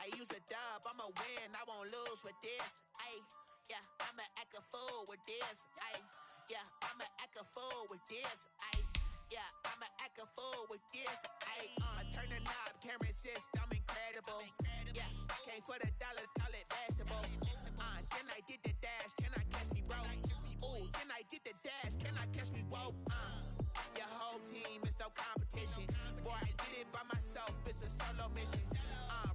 I use a dub, I'ma win, I won't lose with this. Ayy, yeah, I'ma act a fool with this. Ayy, yeah, I'ma act a fool with this. Ayy, yeah, I'ma act a fool with this. Ayy, turn the knob, camera assist, I'm incredible. Yeah, came for the dollars, call it vegetable. Then I did the dash, can I catch me, bro? Ooh, then I did the dash, can I catch me, whoa? Your whole team is no competition. Boy, I did it by myself, it's a solo mission.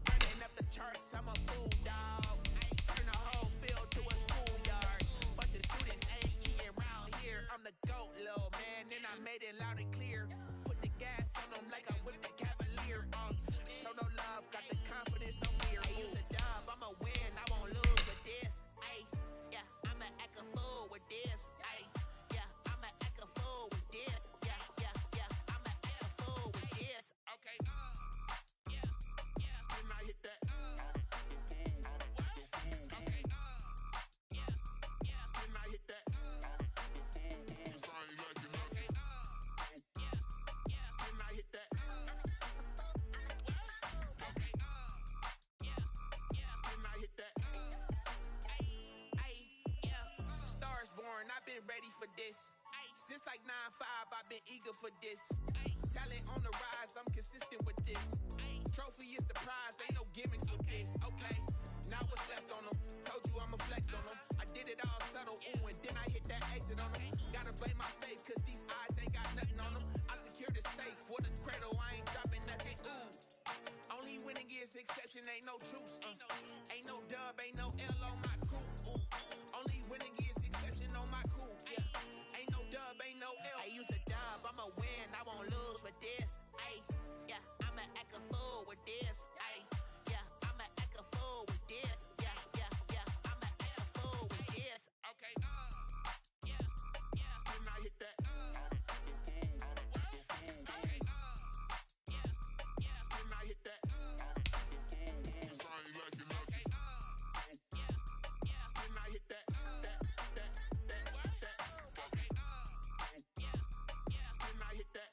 Running up the charts, I'm a fool, dog. Turn the whole field to a schoolyard. Bunch of students ain't eating around here. I'm the GOAT, little man, and I made it loud and clear. Put the gas on them like I whipped the Cavalier. Show no love, got the confidence, no fear. I use a dub, I'ma win, I won't lose with this. Ayy, yeah, I'ma act a fool with this. Ayy, yeah, I'ma act a fool with this. Yeah, yeah, yeah, I'ma act a fool with this. Okay, yeah, yeah, when I hit that. Okay, yeah, yeah, when I hit that. This ain't like it, okay, yeah, yeah, when I hit that. Okay, yeah, yeah, when I hit that. Stars born, I've been ready for this. Since like 9-5, I've been eager for this. Talent on the rise, I'm consistent with this. Trophy is the prize, ain't no gimmicks with this. Okay, now what's left on them? Told you I'ma flex on them. I did it all subtle, ooh, and then I hit that exit on them. Gotta blame my faith, cause these odds ain't got nothing on them. I secured the safe for the cradle, I ain't dropping nothing, ooh. Only winning is exception, ain't no truce. Ain't no dub, ain't no L on my crew. Ooh. Only winning is exception on my crew. Yeah. Ain't no dub, ain't no L. I use a dub, I'ma win, I won't lose with this. Ayy, yeah, I'ma act a fool with this. Ayy, yeah, I'ma act a fool with this. Yeah, yeah, yeah, I'ma act a fool with this. Okay, yeah, yeah, when I hit that. Okay, yeah, yeah, when I hit that. This ain't like it, okay, yeah, yeah, when I hit that. Okay, yeah, yeah, when I hit that.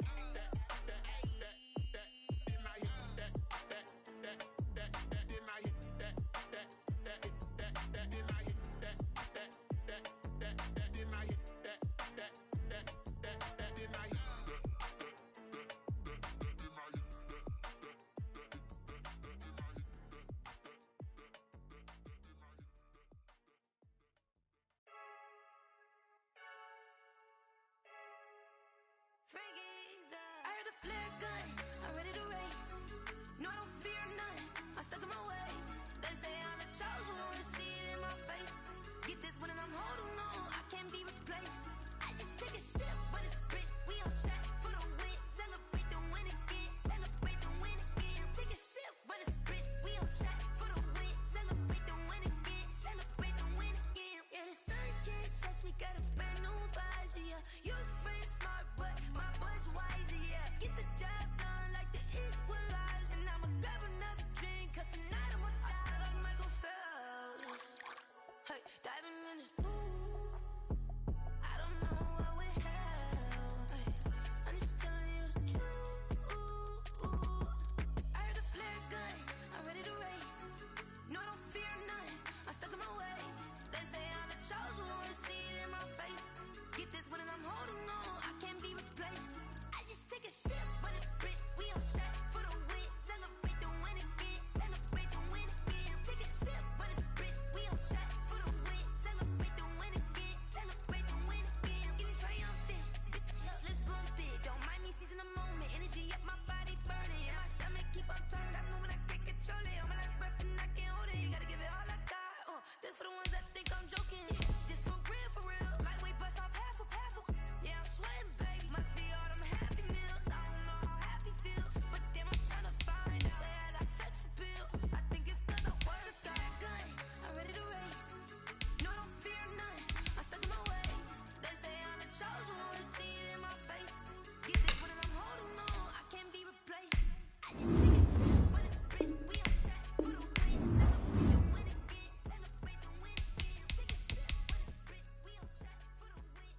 I heard a flare gun, I'm ready to race. No, I don't fear none, I'm stuck in my ways. They say I'm the chosen one, to see it in my face. Get this one and I'm holding on, I can't be replaced. I just take a sip, but it's split, we on track for the win. Celebrate the win again, celebrate the win again. Take a sip, but it's split, we on track for the win. Celebrate the win again, celebrate the win again. Yeah, the sun can't touch me, got a brand new visor, yeah. You're friend smart, but my boy's wiser, yeah. Get the job done like the equalizer. And I'ma grab another drink, cause tonight I'ma die like Michael Phelps. Hey, diving in this pool, I don't know what would help. Hey, I'm just telling you the truth. I heard a flare gun, I'm ready to race. No, I don't fear none, I'm stuck in my ways. They say I'm the chosen one, to see it in my face. Get this one and I'm holding on, I can't be replaced. I just take a sip, but it's split, we on track for the win. Celebrate the win again, celebrate the win again. Take a sip, but it's split, we on track for the win. Celebrate the win again, celebrate the win again. Getting triumphant, let's bump it. Don't mind me seizing the moment, energy up my body burning. And my stomach keep on turning, stop moving, I can't control it. On my last breath and I can't hold it, you gotta give it all I got. This for the ones that think I'm joking. This for real, lightweight bust off half a. Yeah, I'm sweating, baby. Must be all them happy meals. I don't know how happy feels, but damn, I'm trying to find out. Say I got sex appeal. I think it's cause I work a gun. I'm ready to race. No, I don't fear none. I'm stuck in my ways. They say I'm the chosen one, to see it in my face. Get this one and I'm holding on, I can't be replaced. I just take a sip, but it's split. We on track for the win. Celebrate the win again. Celebrate the win again. Take a sip, but it's split. We on track for the win.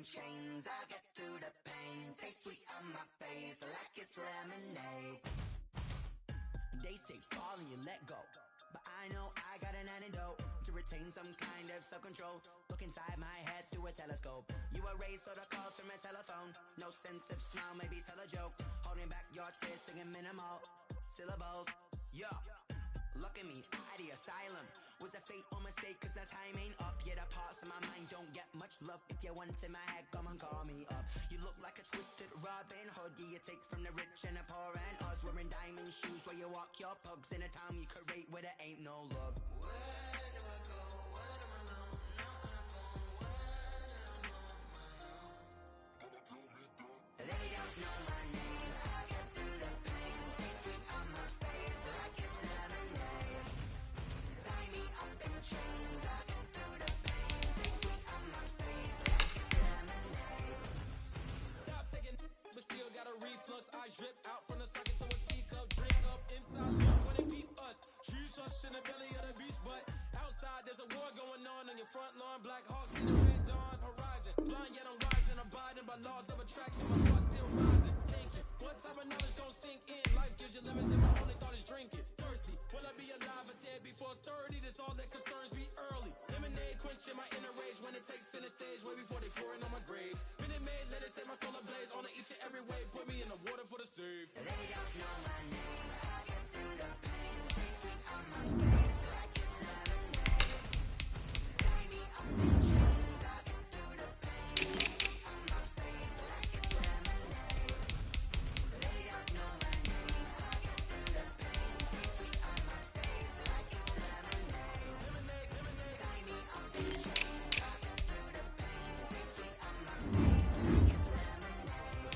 chains. I get through the pain. Taste sweet on my face like it's lemonade. They say fall and you let go, but I know I got an antidote to retain some kind of self-control. Look inside my head through a telescope. You erase all the calls from a telephone. No sense of smile, maybe tell a joke. Holding back your tears, singing minimal syllables. Yo, look at me, at the asylum. Was a fate or mistake, cause the time ain't up. Yet the parts of my mind don't get much love. If you want in my head, come and call me up. You look like a twisted Robin Hood. Yeah, you take from the rich and the poor and us. Wearing diamond shoes where you walk your pugs. In a town you create where there ain't no love. Where do I go? Where do I know? Not on the phone. Where am I on my own? They don't know my name. I get through the pain. Taste sweet on my face like it's lemonade. Tie me up in chains. I get through the pain. Taste sweet on my face like it's lemonade. Stop taking, but still got a reflux. I drip out from the socket to a teacup. Drink up inside, look when they beat us. Shoes us in the belly of the beast, but outside there's a war going on your front lawn. Black Hawks in the red dawn horizon. Blind yet I'm rising, abiding by laws of attraction. My thoughts still rising. Thinking, what type of knowledge gon' sink in? Life gives you limits and my only thought is drinking. Thirsty, will I be alive or dead before 30? That's all that concerns me early. Lemonade quenching my inner rage when it takes center stage way before they pouring on my grave. Minute Maid, let it set my soul ablaze on each and every way. Put me in the water for the save. They don't know my name. I get through the pain. Taste sweet on my face like it's lemonade. Tie me up in chains. I get through the pain. Taste sweet on my face like it's lemonade. They don't know my name. I get through the pain. Taste sweet on my face like it's lemonade. Tie me up in chains. I get through the pain. Taste sweet on my face like it's lemonade.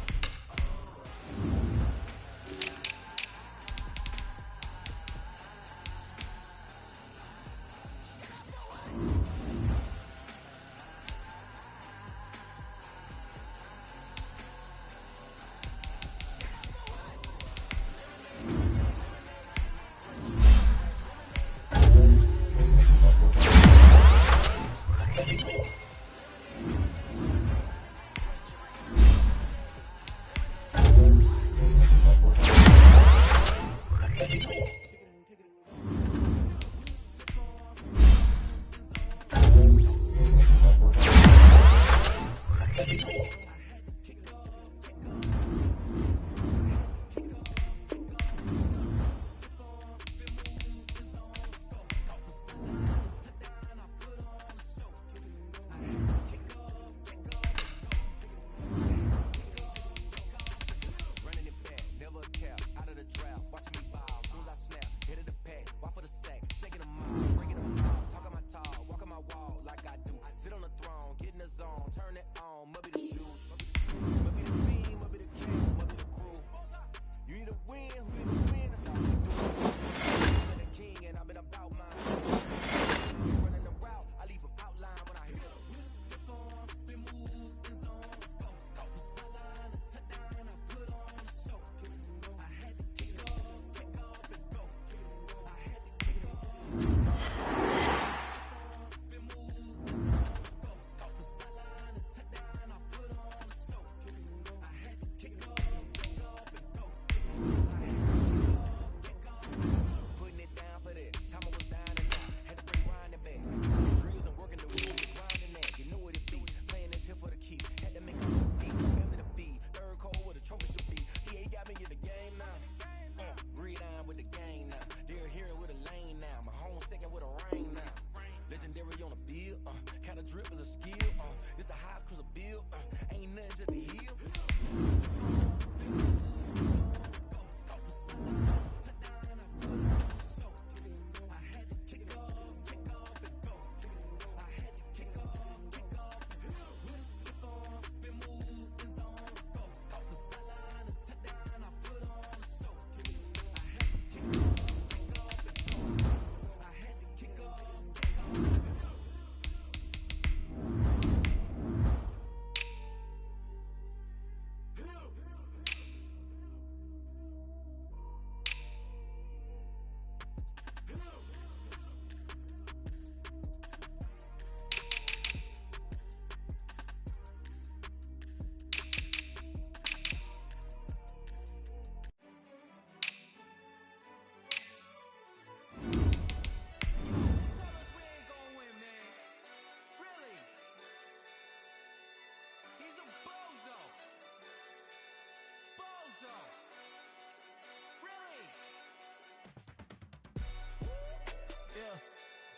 Yeah,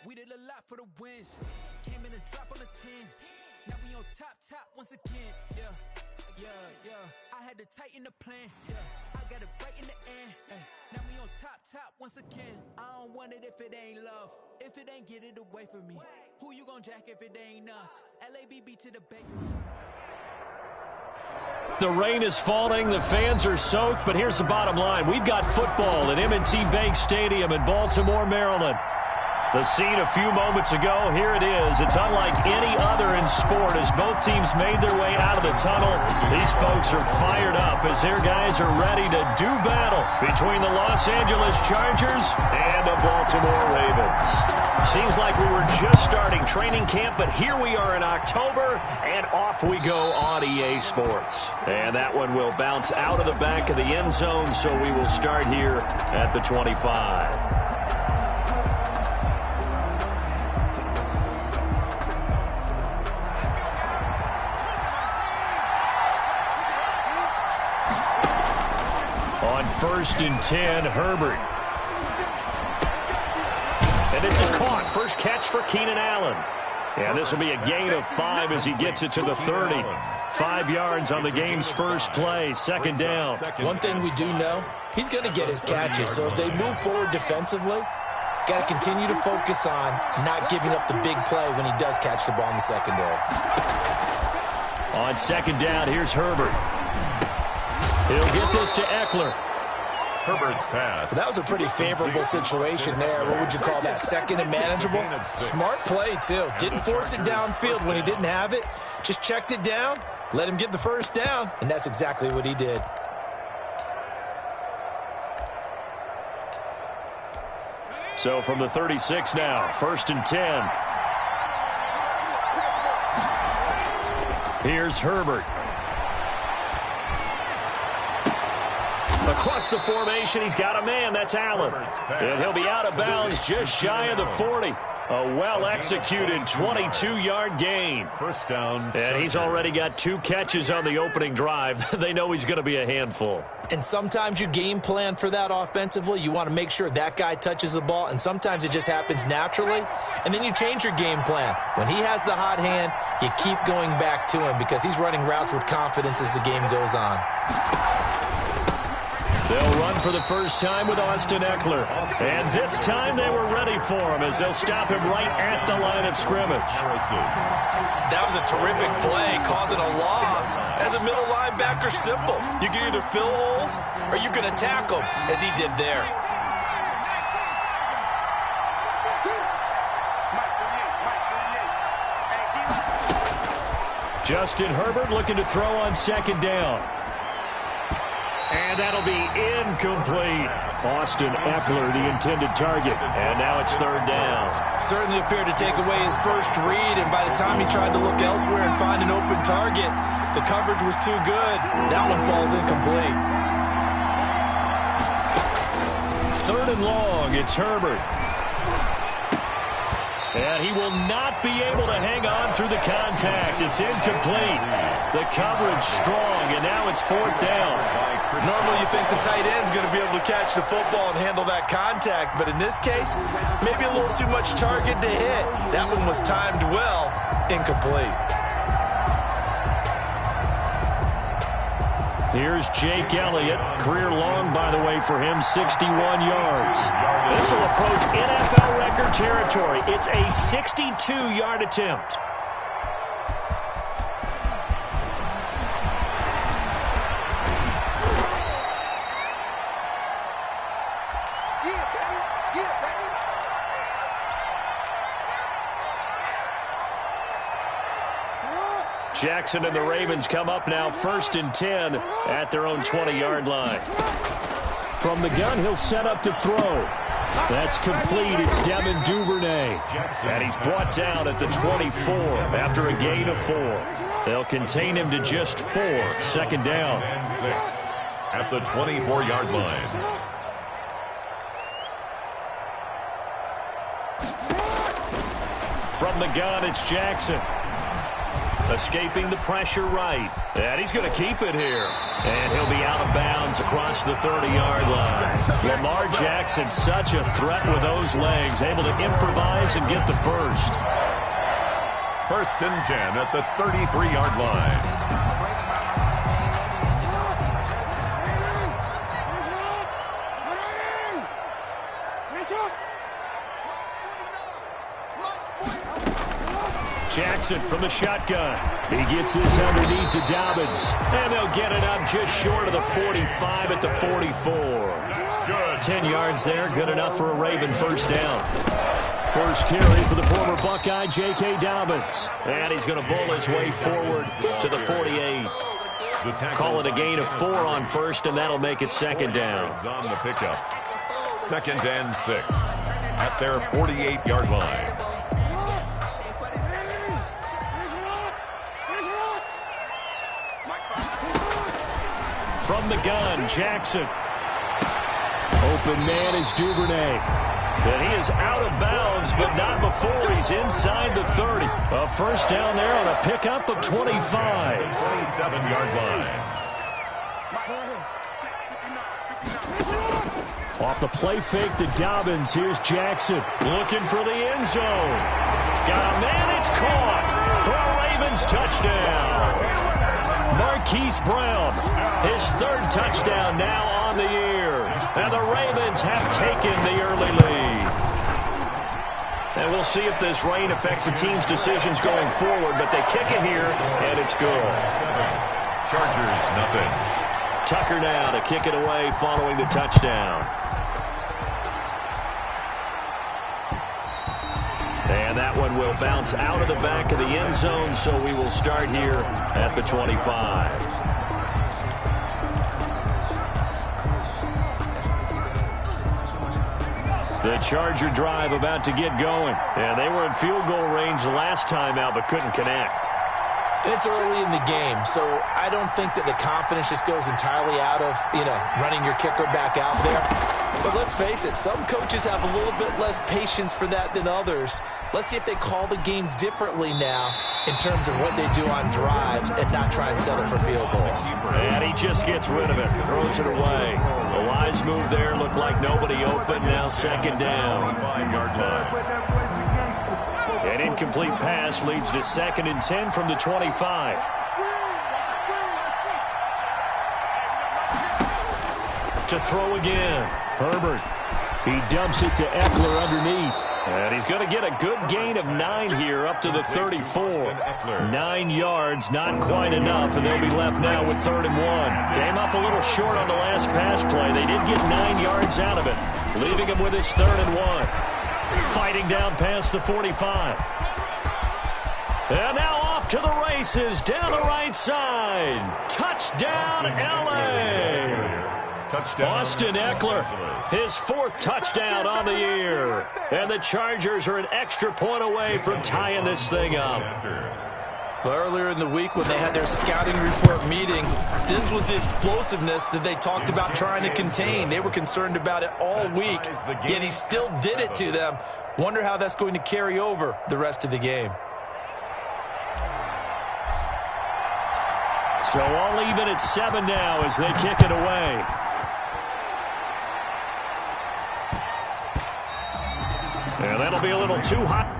we did a lot for the wins. Came in a drop on a 10. Now we on top once again. Yeah. I had to tighten the plan. Yeah, I got it right in the end. Now we on top once again. I don't want it if it ain't love. If it ain't, get it away from me. Who you gon' jack if it ain't us? LABB to the bakery. The rain is falling, the fans are soaked, but here's the bottom line. We've got football at M&T Bank Stadium in Baltimore, Maryland. The scene a few moments ago, here it is. It's unlike any other in sport as both teams made their way out of the tunnel. These folks are fired up as their guys are ready to do battle between the Los Angeles Chargers and the Baltimore Ravens. Seems like we were just starting training camp, but here we are in October, and off we go on EA Sports. And that one will bounce out of the back of the end zone, so we will start here at the 25. On 1st and 10, Herbert. And this is caught. First catch for Keenan Allen. And this will be a gain of 5 as he gets it to the 30. 5 yards on the game's first play. Second down. One thing we do know, he's going to get his catches. So as they move forward defensively, got to continue to focus on not giving up the big play when he does catch the ball in the secondary. On second down, here's Herbert. He'll get this to Eckler. Herbert's pass. That was a pretty favorable situation there. What would you call that? Second and manageable? Smart play, too. Didn't force it downfield when he didn't have it. Just checked it down, let him get the first down, and that's exactly what he did. So from the 36 now, 1st and 10. Here's Herbert. Across the formation, he's got a man. That's Allen. And he'll be out of bounds just shy of the 40. A well-executed 22-yard gain. First down. And he's already got 2 catches on the opening drive. They know he's going to be a handful. And sometimes you game plan for that offensively. You want to make sure that guy touches the ball, and sometimes it just happens naturally. And then you change your game plan. When he has the hot hand, you keep going back to him because he's running routes with confidence as the game goes on. They'll run for the first time with Austin Eckler. And this time they were ready for him as they'll stop him right at the line of scrimmage. That was a terrific play, causing a loss. As a middle linebacker, simple. You can either fill holes or you can attack them, as he did there. Justin Herbert looking to throw on second down. And that'll be incomplete. Austin Eckler, the intended target. And now it's third down. Certainly appeared to take away his first read, and by the time he tried to look elsewhere and find an open target, the coverage was too good. That one falls incomplete. Third and long, it's Herbert. And he will not be able to hang on through the contact. It's incomplete. The coverage strong, and now it's fourth down. Normally you think the tight end's going to be able to catch the football and handle that contact, but in this case, maybe a little too much target to hit. That one was timed well, incomplete. Here's Jake Elliott. Career long, by the way, for him, 61 yards. This will approach NFL record territory. It's a 62-yard attempt. Jackson and the Ravens come up now, 1st and 10 at their own 20-yard line. From the gun, he'll set up to throw. That's complete. It's Devin Duvernay. And he's brought down at the 24 after a gain of 4. They'll contain him to just 4. Second down. And 6 at the 24-yard line. From the gun, it's Jackson. Escaping the pressure right. And he's going to keep it here. And he'll be out of bounds across the 30-yard line. Lamar Jackson, such a threat with those legs, able to improvise and get the first. 1st and 10 at the 33-yard line. Jackson from the shotgun. He gets this underneath to Dobbins. And they'll get it up just short of the 45 at the 44. 10 yards there, good enough for a Raven first down. First carry for the former Buckeye, J.K. Dobbins. And he's going to bull his way forward to the 48. Call it a gain of 4 on first, and that'll make it second down. On the pickup. 2nd and 6 at their 48-yard line. From the gun, Jackson. Open man is Duvernay. And he is out of bounds, but not before he's inside the 30. A first down there on a pickup of 25. 27-yard line. Off the play fake to Dobbins. Here's Jackson looking for the end zone. Got a man, it's caught for a Ravens touchdown. Marquise Brown, his 3rd touchdown now on the year. And the Ravens have taken the early lead. And we'll see if this rain affects the team's decisions going forward, but they kick it here, and it's good. 7. Chargers, nothing. Tucker now to kick it away following the touchdown. And that one will bounce out of the back of the end zone, so we will start here at the 25. The Charger drive about to get going. And they were in field goal range last time out, but couldn't connect. And it's early in the game, so I don't think that the confidence just goes entirely out of, running your kicker back out there. But let's face it, some coaches have a little bit less patience for that than others. Let's see if they call the game differently now in terms of what they do on drives and not try and settle for field goals. And he just gets rid of it, throws it away. A wise move there, looked like nobody open, now second down. 5-yard line. An incomplete pass leads to 2nd and 10 from the 25. To throw again. Herbert. He dumps it to Eckler underneath. And he's going to get a good gain of 9 here up to the 34. 9 yards, not quite enough, and they'll be left now with 3rd and 1. Came up a little short on the last pass play. They did get 9 yards out of it, leaving him with his 3rd and 1. Fighting down past the 45. And now off to the races down the right side. Touchdown, L.A. Touchdown. Austin Eckler, his 4th touchdown on the year. And the Chargers are an extra point away from tying this thing up. Well, earlier in the week when they had their scouting report meeting, this was the explosiveness that they talked about trying to contain. They were concerned about it all week, yet he still did it to them. Wonder how that's going to carry over the rest of the game. So all even at 7 now as they kick it away. And that'll be a little too hot.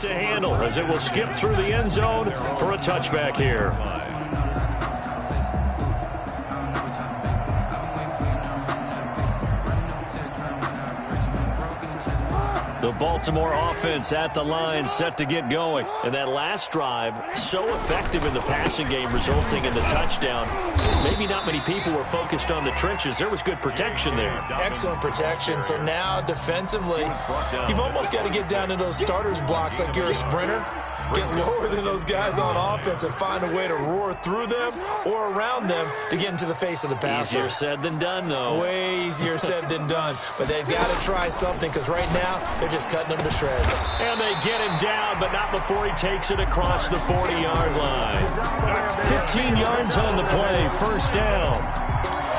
To handle as it will skip through the end zone for a touchback here. The Baltimore offense at the line, set to get going. And that last drive, so effective in the passing game, resulting in the touchdown. Maybe not many people were focused on the trenches. There was good protection there. Excellent protection. So now, defensively, you've almost got to get down to those starters blocks like you're a sprinter. Get lower than those guys on offense and find a way to roar through them or around them to get into the face of the passer. Easier said than done, though. Way easier said than done. But they've got to try something because right now they're just cutting them to shreds. And they get him down, but not before he takes it across the 40-yard line. 15 yards on the play, first down.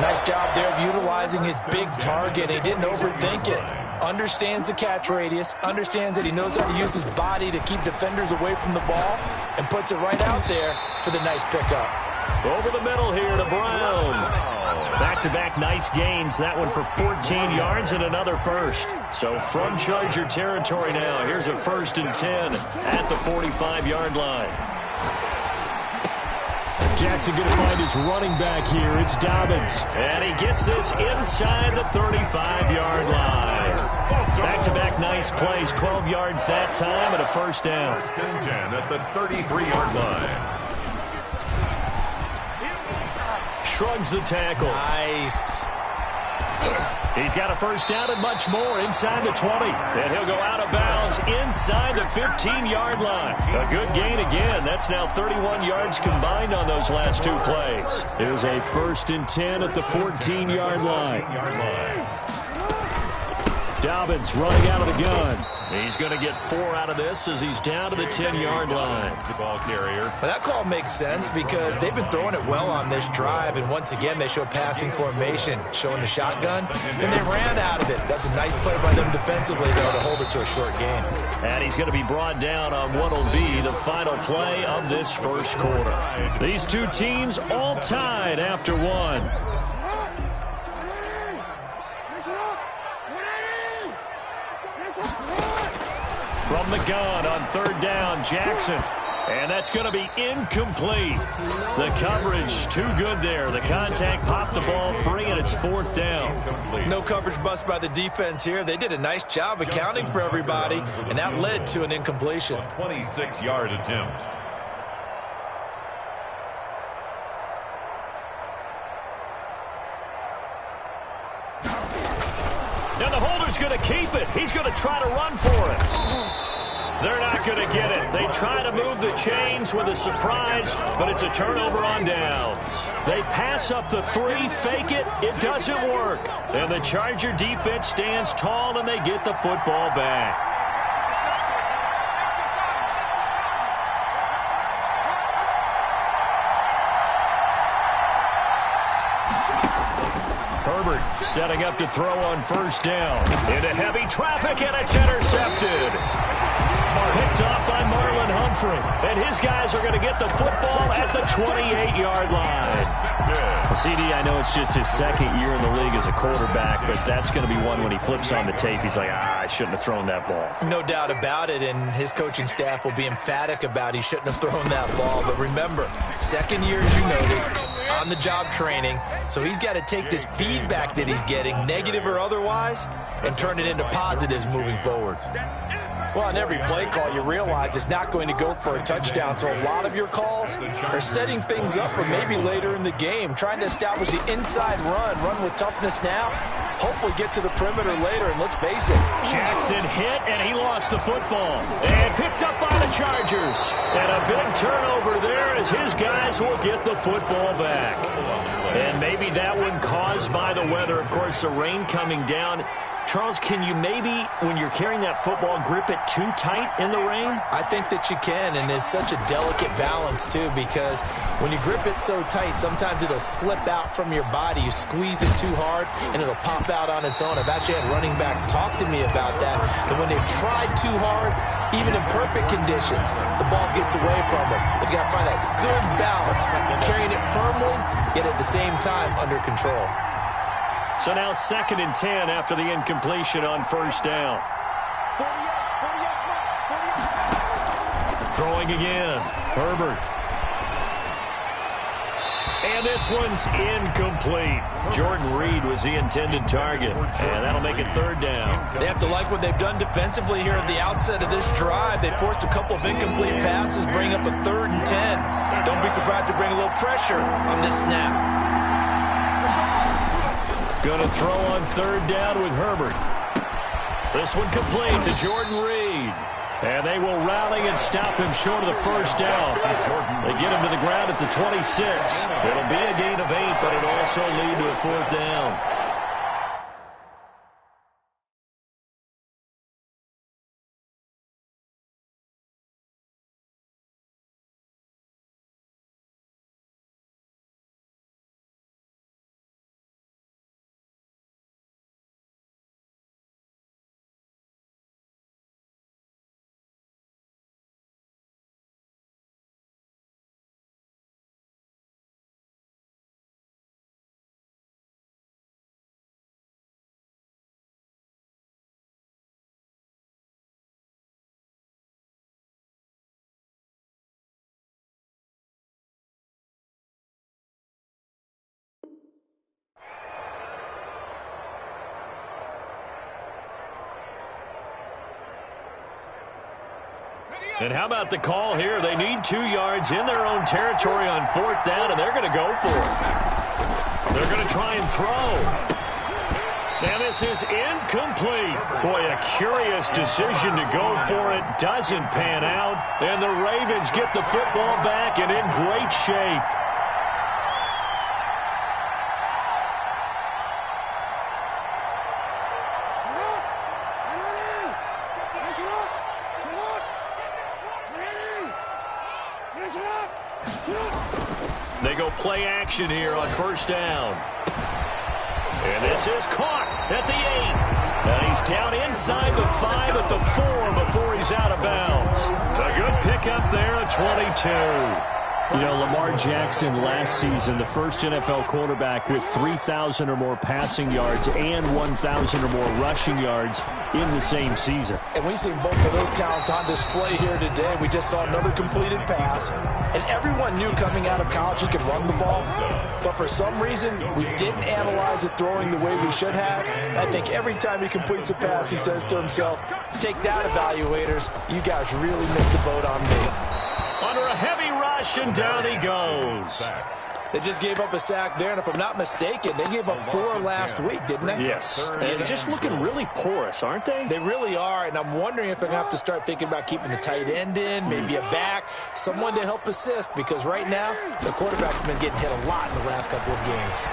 Nice job there of utilizing his big target. He didn't overthink it. Understands the catch radius, understands that he knows how to use his body to keep defenders away from the ball, and puts it right out there for the nice pickup. Over the middle here to Brown. Back-to-back nice gains. That one for 14 yards and another first. So from Charger territory now, here's a 1st and 10 at the 45-yard line. Jackson going to find his running back here. It's Dobbins. And he gets this inside the 35-yard line. Back-to-back nice plays. 12 yards that time and a first down. 1st and 10 at the 33-yard line. Shrugs the tackle. Nice. He's got a first down and much more inside the 20. And he'll go out of bounds inside the 15-yard line. A good gain again. That's now 31 yards combined on those last two plays. Here's a 1st and 10 at the 14-yard line. Dobbins running out of the gun. He's going to get 4 out of this as he's down to the 10-yard line. The ball carrier. But that call makes sense because they've been throwing it well on this drive, and once again they show passing formation, showing the shotgun, and they ran out of it. That's a nice play by them defensively, though, to hold it to a short gain. And he's going to be brought down on what will be the final play of this first quarter. These two teams all tied after one. From the gun on 3rd down, Jackson. And that's going to be incomplete. The coverage too good there. The contact popped the ball free, and it's 4th down. No coverage bust by the defense here. They did a nice job accounting for everybody, and that led to an incompletion. 26-yard attempt. Now the holder's going to keep it. He's going to try to run for it. They're not going to get it. They try to move the chains with a surprise, but it's a turnover on downs. They pass up the 3, fake it. It doesn't work. And the Charger defense stands tall, and they get the football back. Herbert setting up to throw on 1st down. Into heavy traffic, and it's intercepted. Picked off by Marlon Humphrey. And his guys are going to get the football at the 28-yard line. CD, I know it's just his 2nd year in the league as a quarterback, but that's going to be one when he flips on the tape. He's like, I shouldn't have thrown that ball. No doubt about it, and his coaching staff will be emphatic about he shouldn't have thrown that ball. But remember, 2nd year, as you noted, on-the-job training. So he's got to take this feedback that he's getting, negative or otherwise, and turn it into positives moving forward. Well, on every play call, you realize it's not going to go for a touchdown. So a lot of your calls are setting things up for maybe later in the game, trying to establish the inside run with toughness now, hopefully get to the perimeter later, and let's face it. Jackson hit, and he lost the football. And picked up by the Chargers. And a big turnover there as his guys will get the football back. And maybe that one caused by the weather. Of course, the rain coming down. Charles, can you maybe, when you're carrying that football, grip it too tight in the rain? I think that you can, and it's such a delicate balance, too, because when you grip it so tight, sometimes it'll slip out from your body. You squeeze it too hard, and it'll pop out on its own. I've actually had running backs talk to me about that when they've tried too hard, even in perfect conditions, the ball gets away from them. They've got to find that good balance, carrying it firmly, yet at the same time under control. So now 2nd and 10 after the incompletion on 1st down. Throwing again. Herbert. And this one's incomplete. Jordan Reed was the intended target. And that'll make it third down. They have to like what they've done defensively here at the outset of this drive. They forced a couple of incomplete passes, bring up a 3rd and 10. Don't be surprised to bring a little pressure on this snap. Going to throw on 3rd down with Herbert. This one complete to Jordan Reed. And they will rally and stop him short of the first down. They get him to the ground at the 26. It'll be a gain of 8, but it'll also lead to a 4th down. And how about the call here? They need 2 yards in their own territory on 4th down, and they're going to go for it. They're going to try and throw. And this is incomplete. Boy, a curious decision to go for it. Doesn't pan out. And the Ravens get the football back and in great shape. They go play action here on 1st down. And this is caught at the 8. And he's down inside the 5 at the 4 before he's out of bounds. A good pickup there at 22. You know, Lamar Jackson last season, the first NFL quarterback with 3,000 or more passing yards and 1,000 or more rushing yards in the same season. And we see both of those talents on display here today. We just saw another completed pass. And everyone knew coming out of college he could run the ball. But for some reason, we didn't analyze it throwing the way we should have. I think every time he completes a pass, he says to himself, take that, evaluators. You guys really missed the boat on me. Under a heavy rush, and down he goes. They just gave up a sack there, and if I'm not mistaken, they gave up 4 last week, didn't they? Yes. And just looking really porous, aren't they? They really are, and I'm wondering if I'm going to have to start thinking about keeping the tight end in, maybe a back, someone to help assist, because right now, the quarterback's been getting hit a lot in the last couple of games.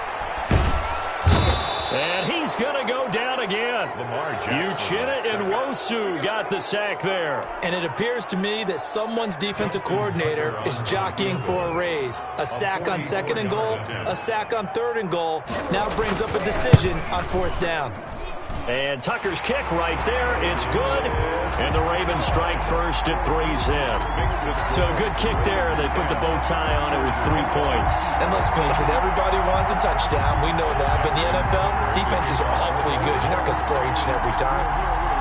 And he's going to go down again. Uchenna Nwosu got the sack there. And it appears to me that someone's defensive coordinator is jockeying for a raise. A sack on 2nd and goal, a sack on 3rd and goal. Now brings up a decision on 4th down. And Tucker's kick right there. It's good. And the Ravens strike first at 3's in. So a good kick there. They put the bow tie on it with 3 points. And let's face it, everybody wants a touchdown. We know that. But in the NFL, defenses are awfully good. You're not going to score each and every time.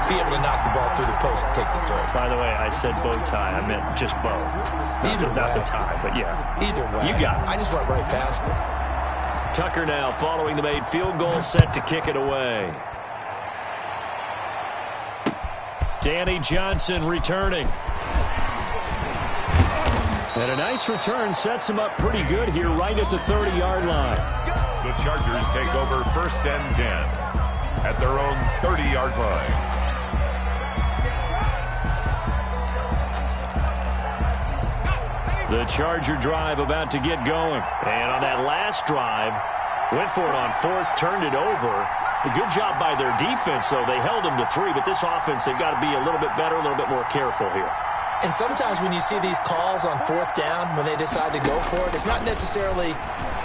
Be able to knock the ball through the post and take the throw. By the way, I said bow tie. I meant just bow. Not the tie, but yeah. Either way. You got it. I just went right past it. Tucker now following the made field goal, set to kick it away. Danny Johnson returning. And a nice return sets him up pretty good here right at the 30-yard line. The Chargers take over 1st and 10 at their own 30-yard line. The Charger drive about to get going. And on that last drive, went for it on 4th, turned it over. A good job by their defense, though. They held them to 3, but this offense, they've got to be a little bit better, a little bit more careful here. And sometimes when you see these calls on 4th down, when they decide to go for it, it's not necessarily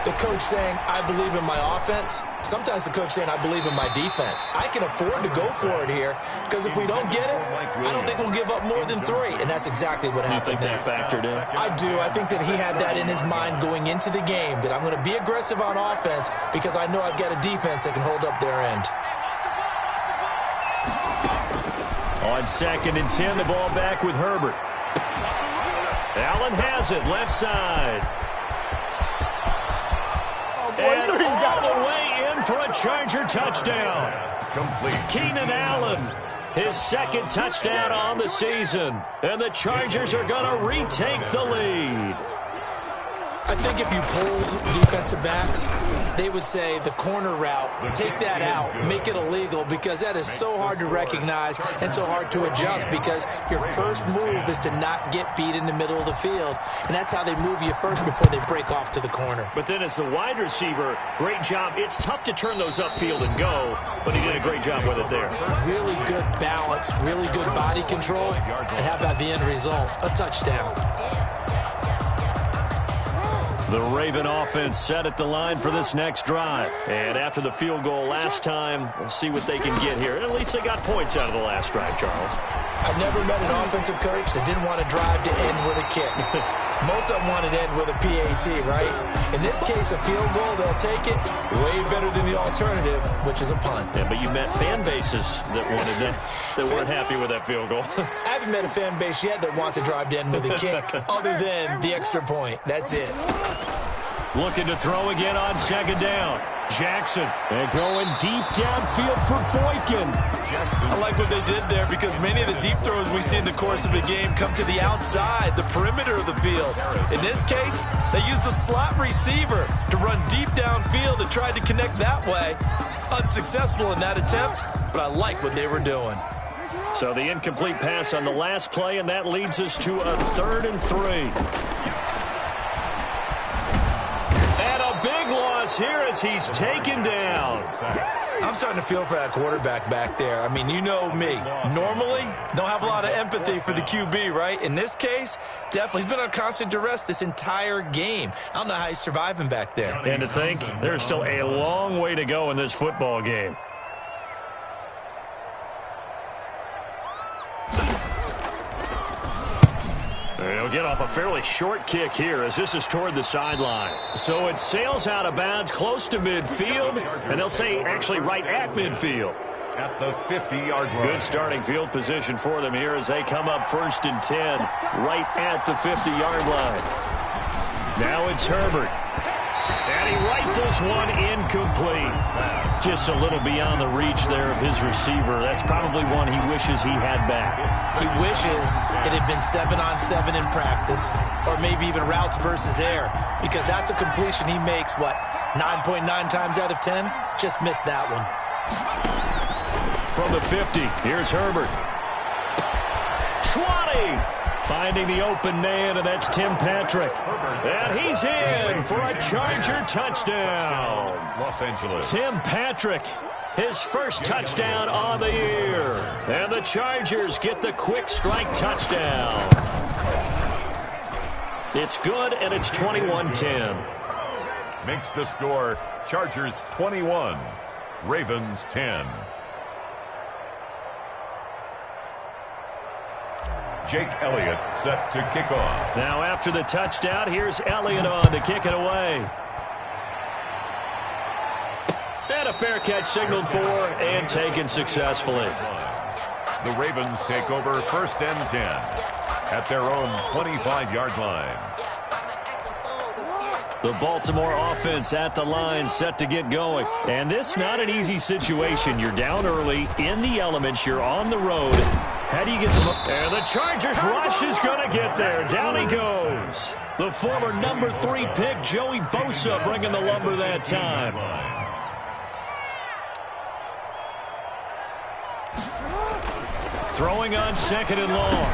the coach saying, I believe in my offense. Sometimes the coach saying, I believe in my defense. I can afford to go for it here, because if we don't get it, I don't think we'll give up more than 3. And that's exactly what happened there. You think that factored in? I do. I think that he had that in his mind going into the game, that I'm going to be aggressive on offense because I know I've got a defense that can hold up their end. On 2nd and 10, the ball back with Herbert. Allen has it, left side. And all the way in for a Charger touchdown. Complete. Keenan Allen, his second touchdown on the season. And the Chargers are going to retake the lead. I think if you polled defensive backs, they would say the corner route, take that out, make it illegal, because that is so hard to recognize and so hard to adjust, because your first move is to not get beat in the middle of the field, and that's how they move you first before they break off to the corner. But then as the wide receiver, great job. It's tough to turn those upfield and go, but he did a great job with it there. Really good balance, really good body control, and how about the end result? A touchdown. The Raven offense set at the line for this next drive. And after the field goal last time, we'll see what they can get here. At least they got points out of the last drive, Charles. I've never met an offensive coach that didn't want to drive to end with a kick. Most of them wanted to end with a PAT, right? In this case, a field goal, they'll take it. Way better than the alternative, which is a punt. Yeah, but you met fan bases that wanted that weren't happy with that field goal. I haven't met a fan base yet that wants to drive to end with a kick, other than the extra point. That's it. Looking to throw again on second down. Jackson. And going deep downfield for Boykin. I like what they did there, because many of the deep throws we see in the course of a game come to the outside, the perimeter of the field. In this case, they used the slot receiver to run deep downfield and tried to connect that way. Unsuccessful in that attempt, but I like what they were doing. So the incomplete pass on the last play, and that leads us to a 3rd and 3. Big loss here as he's taken down. I'm starting to feel for that quarterback back there. I mean, you know me. Normally, don't have a lot of empathy for the QB, right? In this case, definitely. He's been on constant duress this entire game. I don't know how he's surviving back there. And to think, there's still a long way to go in this football game. He'll get off a fairly short kick here as this is toward the sideline. So it sails out of bounds close to midfield, and they'll say actually right at midfield. At the 50-yard line. Good starting field position for them here as they come up 1st and 10 right at the 50-yard line. Now it's Herbert. And he rifles one incomplete. Just a little beyond the reach there of his receiver. That's probably one he wishes he had back. He wishes it had been 7-on-7 in practice, or maybe even routes versus air, because that's a completion he makes, 9.9 times out of 10? Just missed that one. From the 50, here's Herbert. 20! Finding the open man, and that's Tim Patrick. And he's in for a Charger touchdown. Los Angeles. Tim Patrick, his first touchdown on the year. And the Chargers get the quick strike touchdown. It's good, and it's 21-10. Makes the score Chargers 21, Ravens 10. Jake Elliott set to kick off. Now after the touchdown, here's Elliott on to kick it away. And a fair catch signaled for and taken successfully. The Ravens take over 1st and 10 at their own 25-yard line. The Baltimore offense at the line set to get going. And this not an easy situation. You're down early, in the elements, you're on the road. How do you get the... And the Chargers rush is going to get there. Down he goes. The former number 3 pick, Joey Bosa, bringing the lumber that time. Throwing on 2nd and long.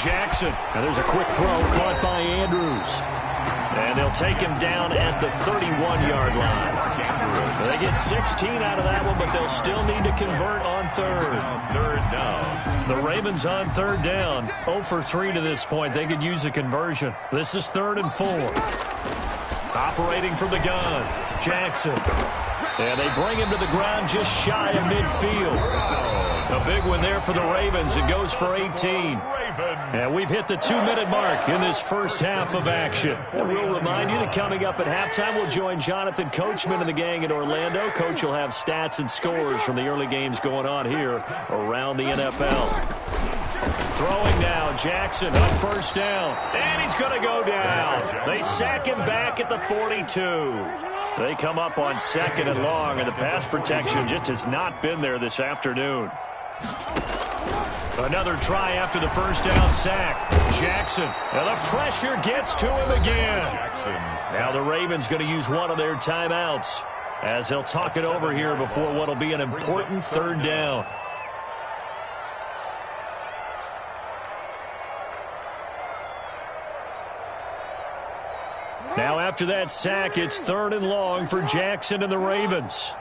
Jackson. And there's a quick throw caught by Andrews. And they'll take him down at the 31-yard line. They get 16 out of that one, but they'll still need to convert on 3rd. 3rd down. The Ravens on 3rd down. 0 for 3 to this point. They could use a conversion. This is 3rd and 4. Operating from the gun, Jackson. And they bring him to the ground just shy of midfield. A big one there for the Ravens. It goes for 18. And we've hit the 2-minute mark in this first half of action. And we'll remind you that coming up at halftime, we'll join Jonathan Coachman and the gang in Orlando. Coach will have stats and scores from the early games going on here around the NFL. Throwing now, Jackson on first down. And he's going to go down. They sack him back at the 42. They come up on 2nd and long, and the pass protection just has not been there this afternoon. Another try after the first down sack. Jackson, and the pressure gets to him again. Now the Ravens going to use one of their timeouts as they'll talk it over here before what will be an important 3rd down. Now after that sack, it's 3rd and long for Jackson and the Ravens.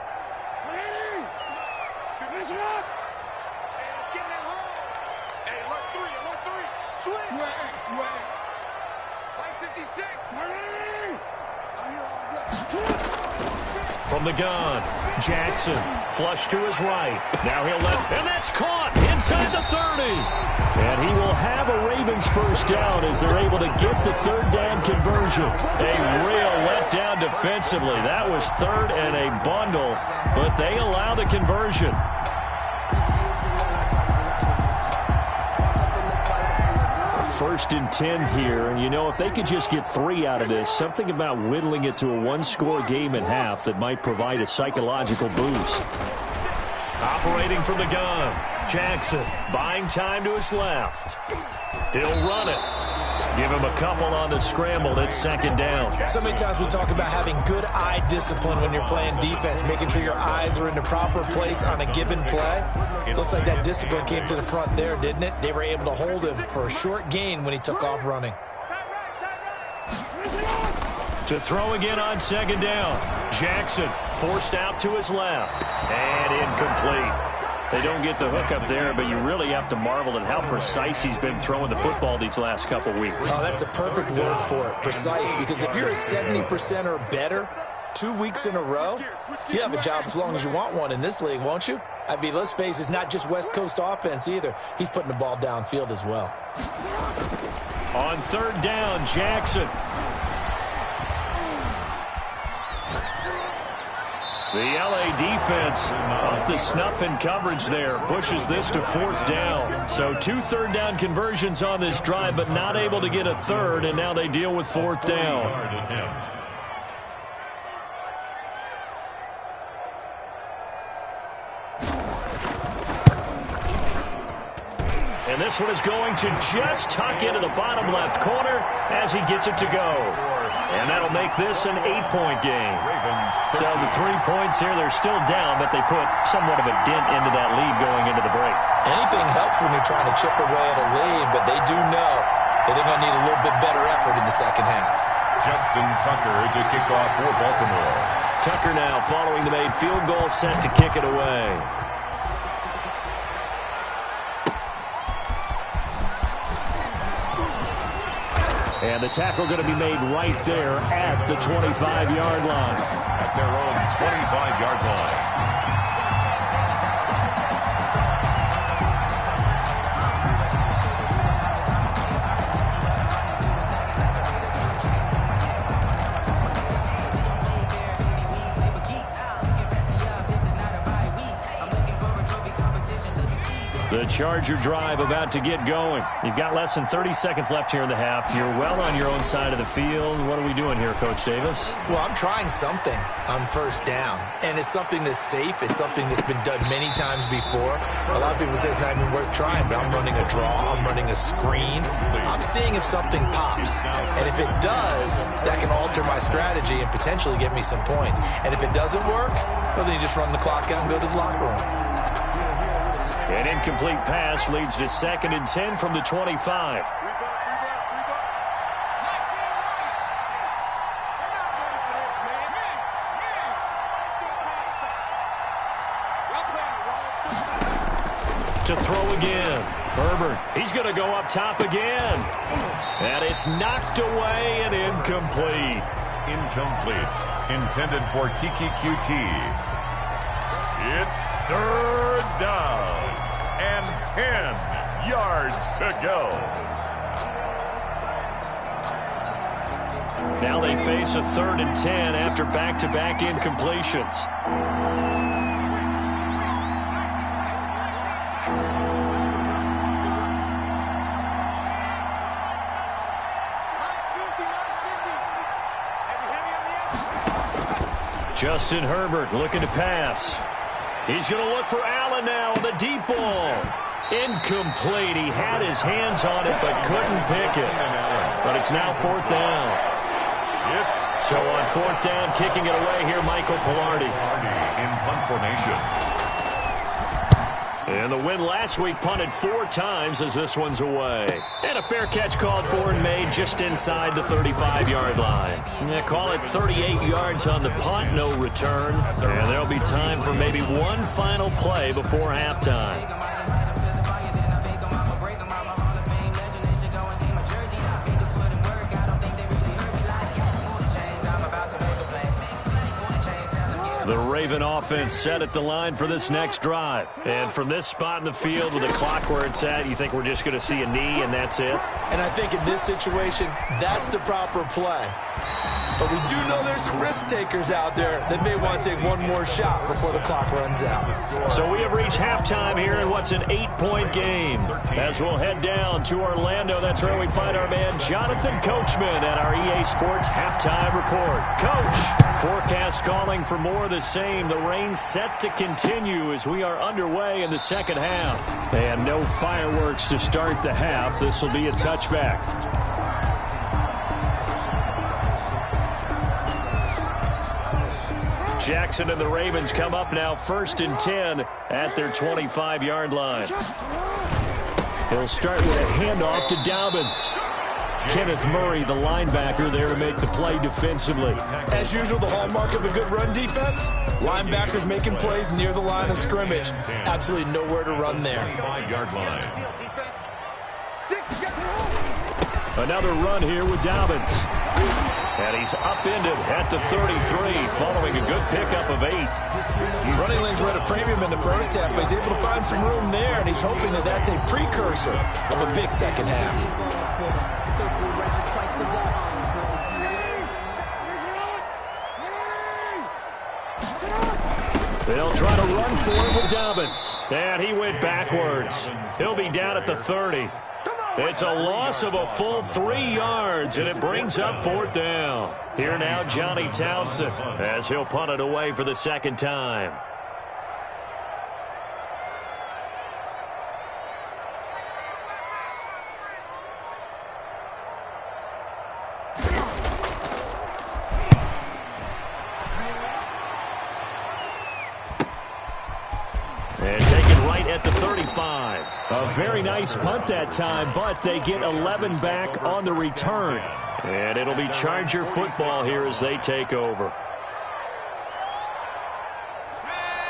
From the gun, Jackson, flush to his right. Now he'll left, and that's caught inside the 30. And he will have a Ravens first down as they're able to get the 3rd down conversion. A real letdown defensively. That was 3rd and a bundle, but they allow the conversion. First and 10 here, and you know, if they could just get 3 out of this, something about whittling it to a 1-score game at half that might provide a psychological boost. Operating from the gun, Jackson buying time to his left. He'll run it. Give him a couple on the scramble. It's 2nd down. So many times we talk about having good eye discipline when you're playing defense, making sure your eyes are in the proper place on a given play. It looks like that discipline came to the front there, didn't it? They were able to hold him for a short gain when he took off running. To throw again on 2nd down. Jackson forced out to his left. And incomplete. They don't get the hook up there, but you really have to marvel at how precise he's been throwing the football these last couple weeks. Oh, that's the perfect word for it, precise, because if you're at 70% or better 2 weeks in a row, you have a job as long as you want one in this league, won't you? I mean, let's face it, it's not just West Coast offense either. He's putting the ball downfield as well. On 3rd down, Jackson. The LA defense up the snuff in coverage there. Pushes this to 4th down. So 2 3rd down conversions on this drive, but not able to get a 3rd, and now they deal with 4th down. And this one is going to just tuck into the bottom left corner as he gets it to go. And that'll make this an 8-point game. So the 3 points here, they're still down, but they put somewhat of a dent into that lead going into the break. Anything helps when you're trying to chip away at a lead, but they do know that they're going to need a little bit better effort in the second half. Justin Tucker to kick off for Baltimore. Tucker now following the made field goal, set to kick it away. And the tackle going to be made right there at the 25-yard line. At their own 25-yard line. The Charger drive about to get going. You've got less than 30 seconds left here in the half. You're well on your own side of the field. What are we doing here, Coach Davis? Well, I'm trying something on 1st down, and it's something that's safe. It's something that's been done many times before. A lot of people say it's not even worth trying, but I'm running a draw. I'm running a screen. I'm seeing if something pops, and if it does, that can alter my strategy and potentially get me some points. And if it doesn't work, well, then you just run the clock out and go to the locker room. An incomplete pass leads to 2nd and 10 from the 25. To throw again. Herbert, he's going to go up top again. And it's knocked away and incomplete. Incomplete. Intended for Kiki QT. It's 3rd down and 10 yards to go. Now they face a 3rd and 10 after back-to-back incompletions. Justin Herbert looking to pass. He's going to look for Allen now on the deep ball. Incomplete. He had his hands on it but couldn't pick it. But it's now 4th down. So on 4th down, kicking it away here, Michael Palardy. In punt formation. And the win last week punted 4 times as this one's away. And a fair catch called for and made just inside the 35-yard line. They call it 38 yards on the punt, no return. And there'll be time for maybe one final play before halftime. The Raven offense set at the line for this next drive. And from this spot in the field with the clock where it's at, you think we're just going to see a knee and that's it? And I think in this situation, that's the proper play. But we do know there's some risk takers out there that may want to take one more shot before the clock runs out. So we have reached halftime here in what's an 8-point game. As we'll head down to Orlando, that's where we find our man Jonathan Coachman at our EA Sports Halftime Report. Coach, forecast calling for more of the same. The rain set to continue as we are underway in the second half. And no fireworks to start the half. This will be a touchback. Jackson and the Ravens come up now 1st and 10 at their 25-yard line. He'll start with a handoff to Dobbins. Kenneth Murray, the linebacker, there to make the play defensively. As usual, the hallmark of a good run defense, linebackers making plays near the line of scrimmage. Absolutely nowhere to run there. 5-yard line. Another run here with Dobbins. And he's upended at the 33 following a good pickup of 8. Running lanes were at a premium in the first half, but he's able to find some room there, and he's hoping that that's a precursor of a big second half. They'll try to run for it with Dobbins. And he went backwards. He'll be down at the 30. It's a loss of a full 3 yards, and it brings up 4th down. Here now, Johnny Townsend, as he'll punt it away for the second time. And taken right at the 35. A very nice punt that time, but they get 11 back on the return. And it'll be Charger football here as they take over.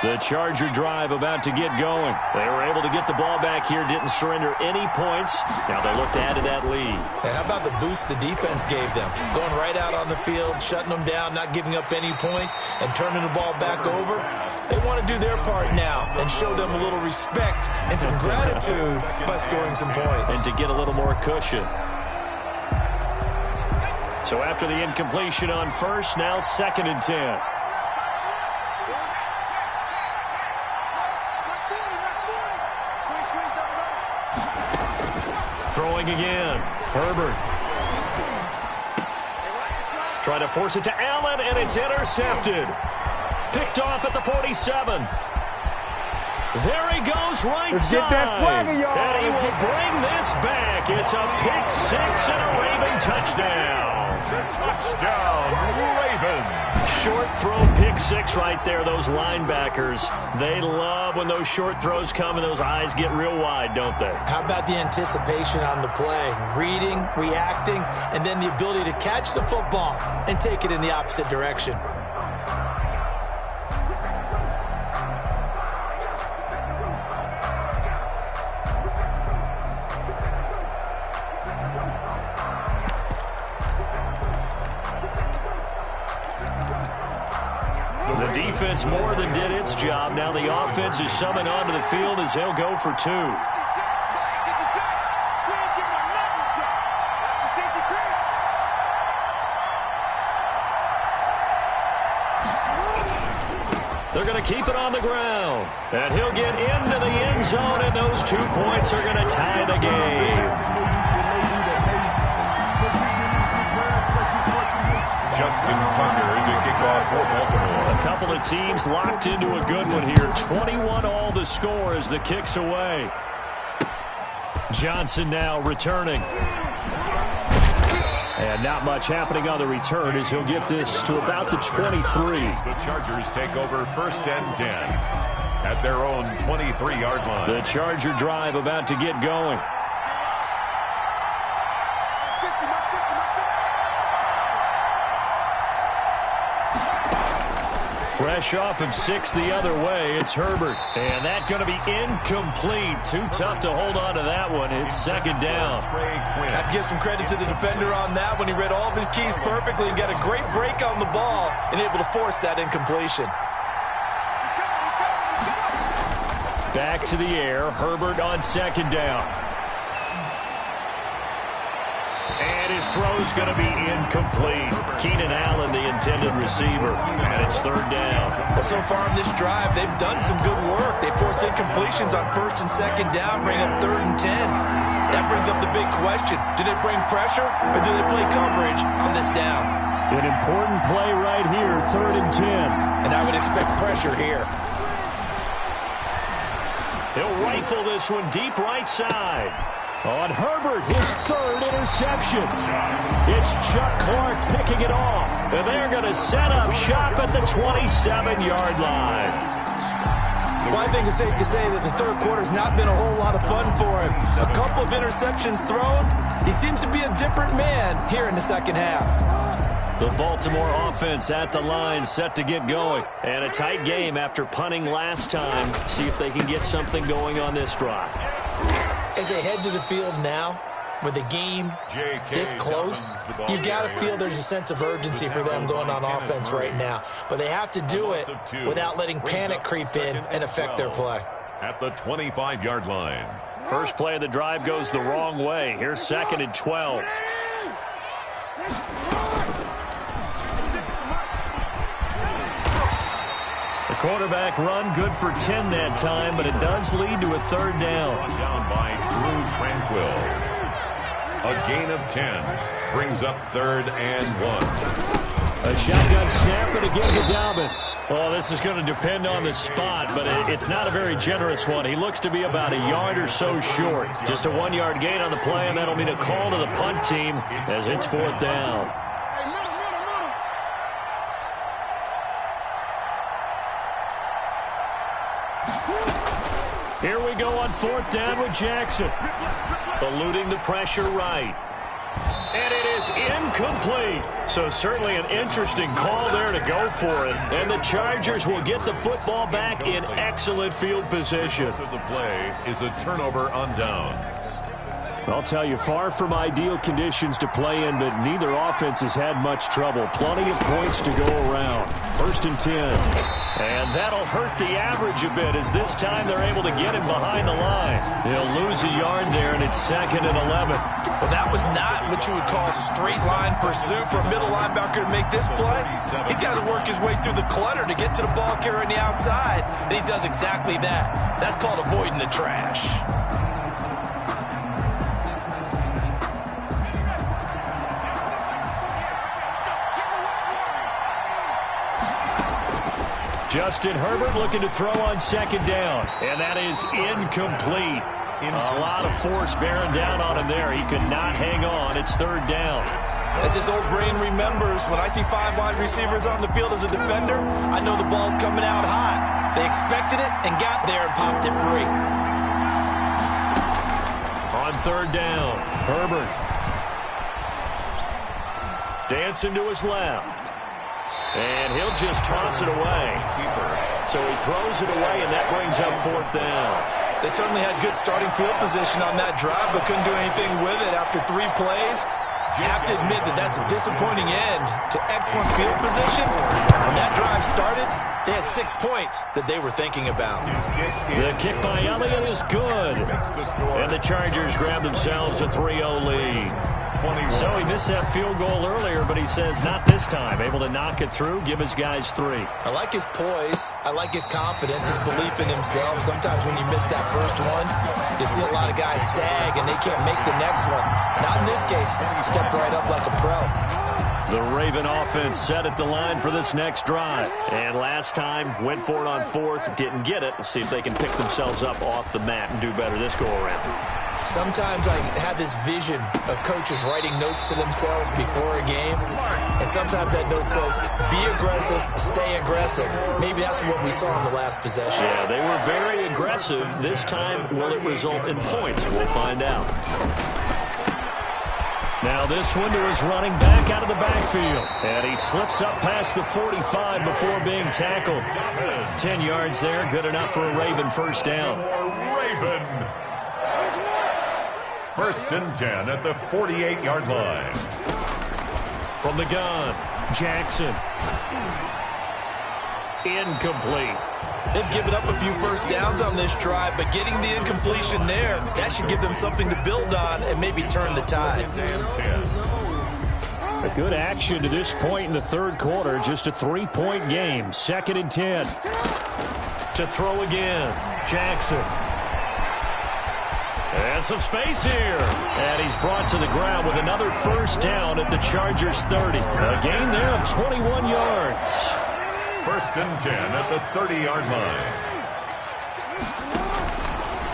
The Charger drive about to get going. They were able to get the ball back here, didn't surrender any points. Now they look to add to that lead. And how about the boost the defense gave them? Going right out on the field, shutting them down, not giving up any points, and turning the ball back over. They want to do their part now and show them a little respect and some gratitude by scoring some points. And to get a little more cushion. So after the incompletion on first, now 2nd and 10. Throwing again. Herbert. Trying to force it to Allen, and it's intercepted. Picked off at the 47. There he goes right side. Get that swagger, y'all. And he will bring this back. It's a pick 6 and a Raven touchdown. Touchdown, Ravens. Short throw pick 6 right there. Those linebackers, they love when those short throws come and those eyes get real wide, don't they? How about the anticipation on the play? Reading, reacting, and then the ability to catch the football and take it in the opposite direction. The defense more than did its job. Now the offense is summoned onto the field as they'll go for 2. They're going to keep it on the ground. And he'll get into the end zone, and those 2 points are going to tie the game. Justin Tucker to kick off for Baltimore. A couple of teams locked into a good one here. 21-all the score as the kick's away. Johnson now returning. And not much happening on the return as he'll get this to about the 23. The Chargers take over 1st and 10 at their own 23-yard line. The Charger drive about to get going. Fresh off of 6 the other way, it's Herbert. And that going to be incomplete. Too tough to hold on to that one. It's 2nd down. I have to give some credit to the defender on that when he read all of his keys perfectly and got a great break on the ball and able to force that incompletion. Back to the air. Herbert on 2nd down. And his throw's going to be incomplete. Keenan Allen, the intended receiver. And it's 3rd down. Well, so far in this drive, they've done some good work. They force incompletions on 1st and 2nd down, bring up 3rd and 10. That brings up the big question. Do they bring pressure or do they play coverage on this down? An important play right here, 3rd and 10. And I would expect pressure here. He'll rifle this one deep right side. On Herbert, his 3rd interception. It's Chuck Clark picking it off. And they're going to set up shop at the 27-yard line. Well, I think it's safe to say that the 3rd quarter's not been a whole lot of fun for him. A couple of interceptions thrown. He seems to be a different man here in the 2nd half. The Baltimore offense at the line, set to get going. And a tight game after punting last time. See if they can get something going on this drive. As they head to the field now, with the game this close, you got to feel there's a sense of urgency for them going on offense right now. But they have to do it without letting panic creep in and affect their play. At the 25-yard line. First play of the drive goes the wrong way. Here's 2nd and 12. The quarterback run good for 10 that time, but it does lead to a 3rd down. Down by Drew Tranquill. A gain of 10 brings up 3rd and 1. A shotgun snap and again to Dobbins. Well, this is going to depend on the spot, but it's not a very generous one. He looks to be about a yard or so short. Just a 1-yard gain on the play, and that'll mean a call to the punt team as it's 4th down. Here we go on 4th down with Jackson. Eluding the pressure right. And it is incomplete. So certainly an interesting call there to go for it. And the Chargers will get the football back in excellent field position. The play is a turnover on downs. I'll tell you, far from ideal conditions to play in, but neither offense has had much trouble. Plenty of points to go around. 1st and 10. And that'll hurt the average a bit as this time they're able to get him behind the line. He'll lose a yard there, and it's 2nd and 11. Well, that was not what you would call straight line pursuit for a middle linebacker to make this play. He's got to work his way through the clutter to get to the ball carrier on the outside, and he does exactly that. That's called avoiding the trash. Justin Herbert looking to throw on 2nd down, and that is incomplete. A lot of force bearing down on him there. He could not hang on. It's 3rd down. As his old brain remembers, when I see 5 wide receivers on the field as a defender, I know the ball's coming out hot. They expected it and got there and popped it free. On 3rd down, Herbert. Dancing to his left. And he'll just toss it away. So he throws it away, and that brings up 4th down. They certainly had good starting field position on that drive, but couldn't do anything with it after 3 plays. You have to admit that that's a disappointing end to excellent field position. When that drive started, they had 6 points that they were thinking about. The kick by Elliott is good. And the Chargers grab themselves a 3-0 lead. So he missed that field goal earlier, but he says not this time. Able to knock it through, give his guys 3. I like his poise. I like his confidence, his belief in himself. Sometimes when you miss that first one, you see a lot of guys sag and they can't make the next one. Not in this case. Stepped right up like a pro. The Raven offense set at the line for this next drive. And last time, went for it on fourth, didn't get it. We'll see if they can pick themselves up off the mat and do better this go-around. Sometimes I have this vision of coaches writing notes to themselves before a game, and sometimes that note says, be aggressive, stay aggressive. Maybe that's what we saw in the last possession. Yeah, they were very aggressive. This time, will it result in points? We'll find out. Now this one to his running back out of the backfield. And he slips up past the 45 before being tackled. 10 yards there, good enough for a Raven first down. Raven. First and 10 at the 48-yard line. From the gun, Jackson. Incomplete. They've given up a few first downs on this drive, but getting the incompletion there, that should give them something to build on and maybe turn the tide. A good action to this point in the third quarter. Just a 3-point game. 2nd and 10. To throw again, Jackson. And some space here. And he's brought to the ground with another first down at the Chargers 30. A gain there of 21 yards. First and 10 at the 30-yard line.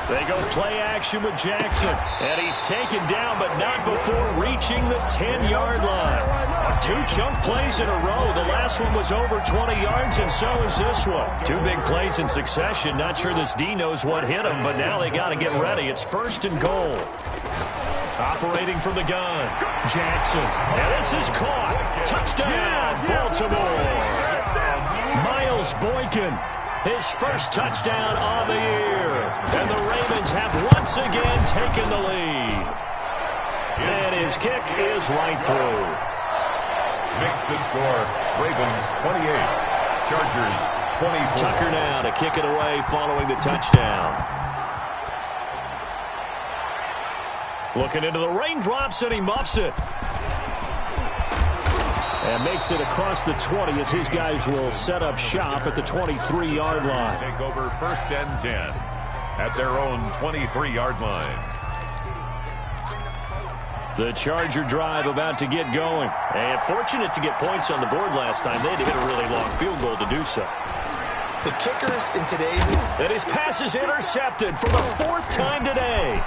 They go play action with Jackson. And he's taken down, but not before reaching the 10-yard line. 2 chunk plays in a row. The last one was over 20 yards, and so is this one. 2 big plays in succession. Not sure this D knows what hit him, but now they got to get ready. It's 1st and goal. Operating from the gun, Jackson. And this is caught. Touchdown, Baltimore. Miles Boykin, his first touchdown on the year. And the Ravens have once again taken the lead. And his kick is right through. Makes the score Ravens 28, Chargers 24. Tucker now to kick it away following the touchdown. Looking into the raindrops, and he muffs it. And makes it across the 20 as his guys will set up shop at the 23-yard line. Take over 1st and 10 at their own 23-yard line. The Charger drive about to get going. And fortunate to get points on the board last time. They had to hit a really long field goal to do so. The kickers in today's... And his pass is intercepted for the 4th time today.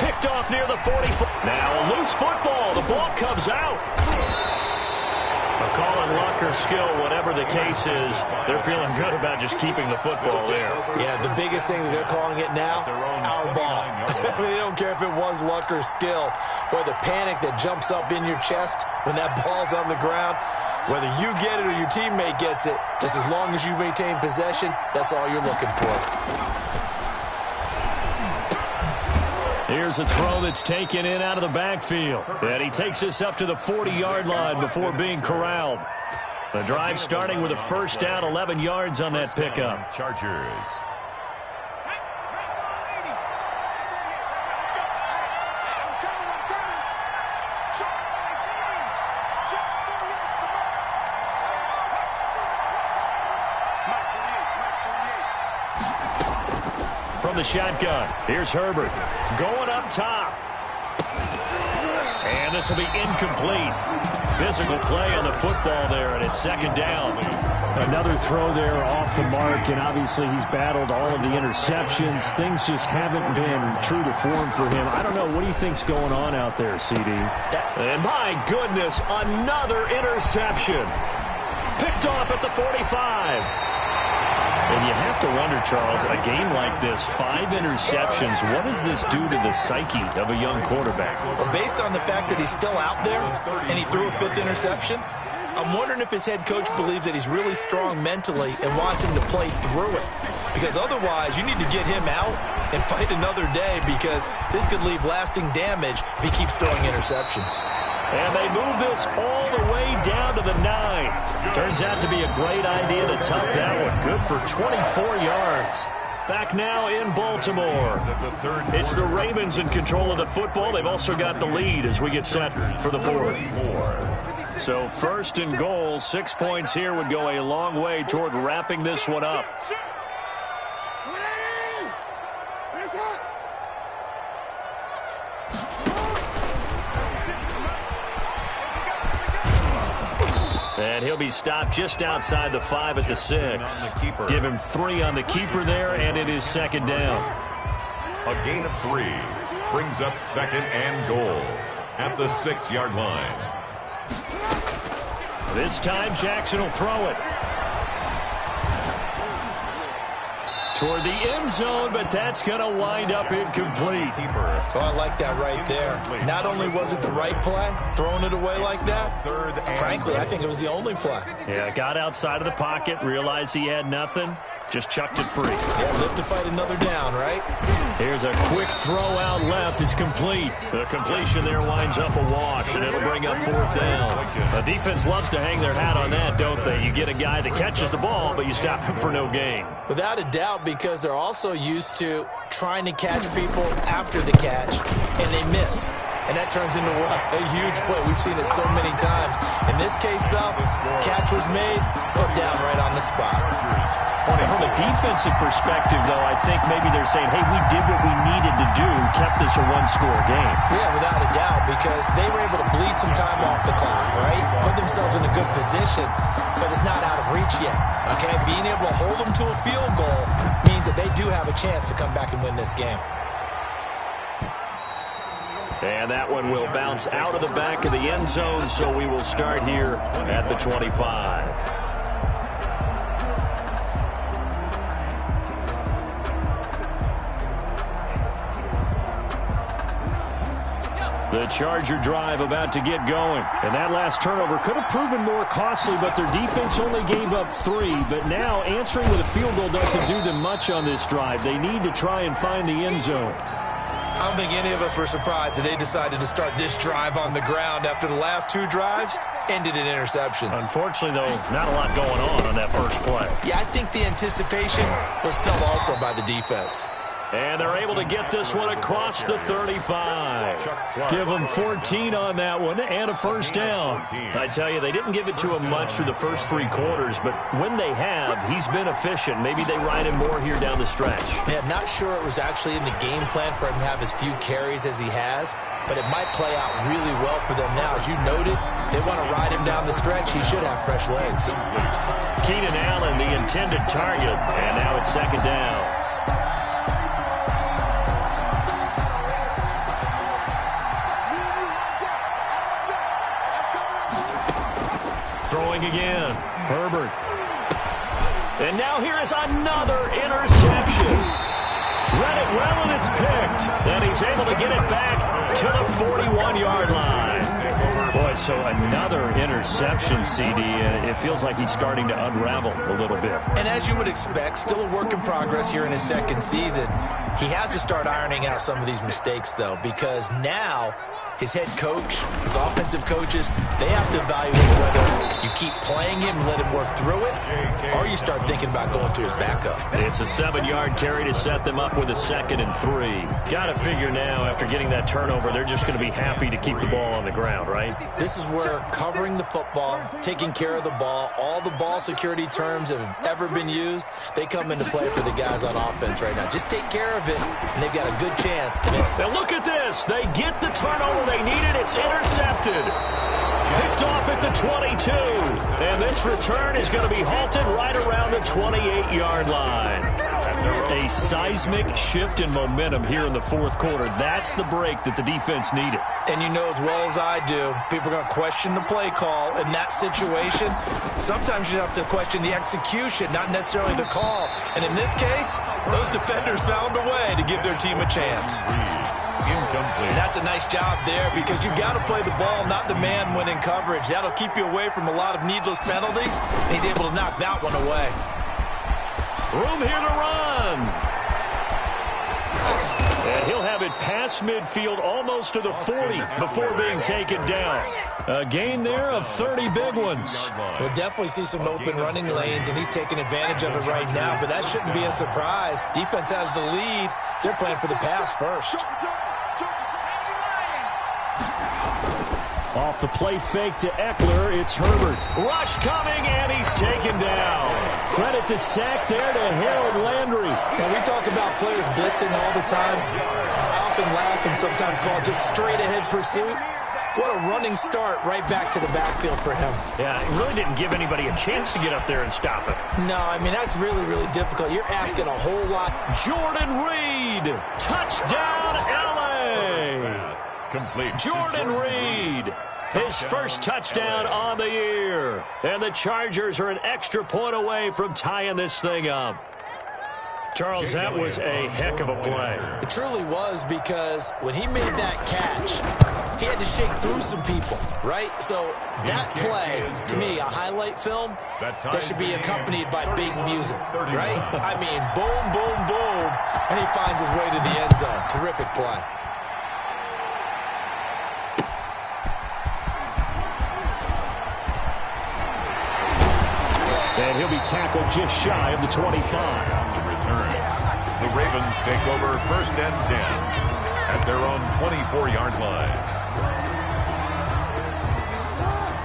Picked off near the 44. Now a loose football. The ball comes out. A call on luck or skill, whatever the case is, they're feeling good about just keeping the football there. Yeah, the biggest thing that they're calling it now, our ball. They don't care if it was luck or skill. Boy, the panic that jumps up in your chest when that ball's on the ground, whether you get it or your teammate gets it, just as long as you maintain possession, that's all you're looking for. Here's a throw that's taken in out of the backfield. And he takes us up to the 40-yard line before being corralled. The drive starting with a first down, 11 yards on that pickup. Chargers. From the shotgun, here's Herbert going up top. And this will be incomplete. Physical play on the football there, and it's 2nd down. Another throw there off the mark, and obviously he's battled all of the interceptions. Things just haven't been true to form for him. I don't know. What do you think's going on out there, CD? And my goodness, another interception. Picked off at the 45. And you have to wonder, Charles, a game like this, 5 interceptions, what does this do to the psyche of a young quarterback? Well, based on the fact that he's still out there and he threw a 5th interception, I'm wondering if his head coach believes that he's really strong mentally and wants him to play through it. Because otherwise, you need to get him out and fight another day, because this could leave lasting damage if he keeps throwing interceptions. And they move this all the way down to the 9. Turns out to be a great idea to tuck that one. Good for 24 yards. Back now in Baltimore. It's the Ravens in control of the football. They've also got the lead as we get set for the 4th. So 1st and goal, 6 points here would go a long way toward wrapping this one up. And he'll be stopped just outside the 5 at the 6. Give him 3 on the keeper there, and it is second down. A gain of 3 brings up second and goal at the 6-yard line. This time, Jackson will throw it toward the end zone, but that's going to wind up incomplete. Oh, I like that right there. Not only was it the right play, throwing it away like that, frankly, I think it was the only play. Yeah, got outside of the pocket, realized he had nothing, just chucked it free. Yeah, live to fight another down, right? Here's a quick throw out left. It's complete. The completion there winds up a wash, and it'll bring up 4th down. The defense loves to hang their hat on that, don't they? You get a guy that catches the ball, but you stop him for no gain. Without a doubt, because they're also used to trying to catch people after the catch, and they miss. And that turns into what? A huge play. We've seen it so many times. In this case, though, catch was made, put down right on the spot. From a defensive perspective, though, I think maybe they're saying, hey, we did what we needed to do, kept this a one-score game. Yeah, without a doubt, because they were able to bleed some time off the clock, right? Put themselves in a good position, but it's not out of reach yet, okay? Being able to hold them to a field goal means that they do have a chance to come back and win this game. And that one will bounce out of the back of the end zone, so we will start here at the 25. The Charger drive about to get going. And that last turnover could have proven more costly, but their defense only gave up 3. But now answering with a field goal doesn't do them much on this drive. They need to try and find the end zone. I don't think any of us were surprised that they decided to start this drive on the ground after the last 2 drives ended in interceptions. Unfortunately, though, not a lot going on that first play. Yeah, I think the anticipation was felt also by the defense. And they're able to get this one across the 35. Give them 14 on that one and a first down. I tell you, they didn't give it to him much through the first 3 quarters, but when they have, he's been efficient. Maybe they ride him more here down the stretch. Yeah, not sure it was actually in the game plan for him to have as few carries as he has, but it might play out really well for them now. As you noted, they want to ride him down the stretch. He should have fresh legs. Keenan Allen, the intended target, and now it's second down. Throwing again, Herbert. And now here is another interception. Read it well, and it's picked. And he's able to get it back to the 41-yard line. Boy, so another interception, CD. It feels like he's starting to unravel a little bit. And as you would expect, still a work in progress here in his second season. He has to start ironing out some of these mistakes, though, because now his head coach, his offensive coaches, they have to evaluate whether you keep playing him and let him work through it, or you start thinking about going to his backup. It's a 7-yard carry to set them up with a 2nd and 3. Got to figure now, after getting that turnover, they're just going to be happy to keep the ball on the ground, right? This is where covering the football, taking care of the ball, all the ball security terms that have ever been used, they come into play for the guys on offense right now. Just take care of it, and they've got a good chance. Now look at this. They get the turnover they needed. It's intercepted. Picked off at the 22. And this return is going to be halted right around the 28-yard line. A seismic shift in momentum here in the 4th quarter. That's the break that the defense needed. And you know as well as I do, people are going to question the play call in that situation. Sometimes you have to question the execution, not necessarily the call. And in this case, those defenders found a way to give their team a chance. Incomplete. And that's a nice job there because you've got to play the ball, not the man when in coverage. That'll keep you away from a lot of needless penalties. And he's able to knock that one away. Room here to run. And he'll have it past midfield almost to the 40 before being taken down. A gain there of 30 big ones. We'll definitely see some open running lanes, and he's taking advantage of it right now, but that shouldn't be a surprise. Defense has the lead. They're playing for the pass first. Off the play fake to Eckler, it's Herbert. Rush coming, and he's taken down. Credit the sack there to Harold Landry. And we talk about players blitzing all the time. I often laugh and sometimes call it just straight-ahead pursuit. What a running start right back to the backfield for him. Yeah, it really didn't give anybody a chance to get up there and stop it. No, I mean, that's really, really difficult. You're asking a whole lot. Jordan Reed, touchdown, L.A. Complete. Jordan Reed, his first touchdown on the year. And the Chargers are an extra point away from tying this thing up. Charles, that was a heck of a play. It truly was, because when he made that catch, he had to shake through some people, right? So that play, to me, a highlight film, that should be accompanied by bass music, right? I mean, boom, boom, boom, and he finds his way to the end zone. Terrific play. And he'll be tackled just shy of the 25. The Ravens take over 1st and 10 at their own 24-yard line.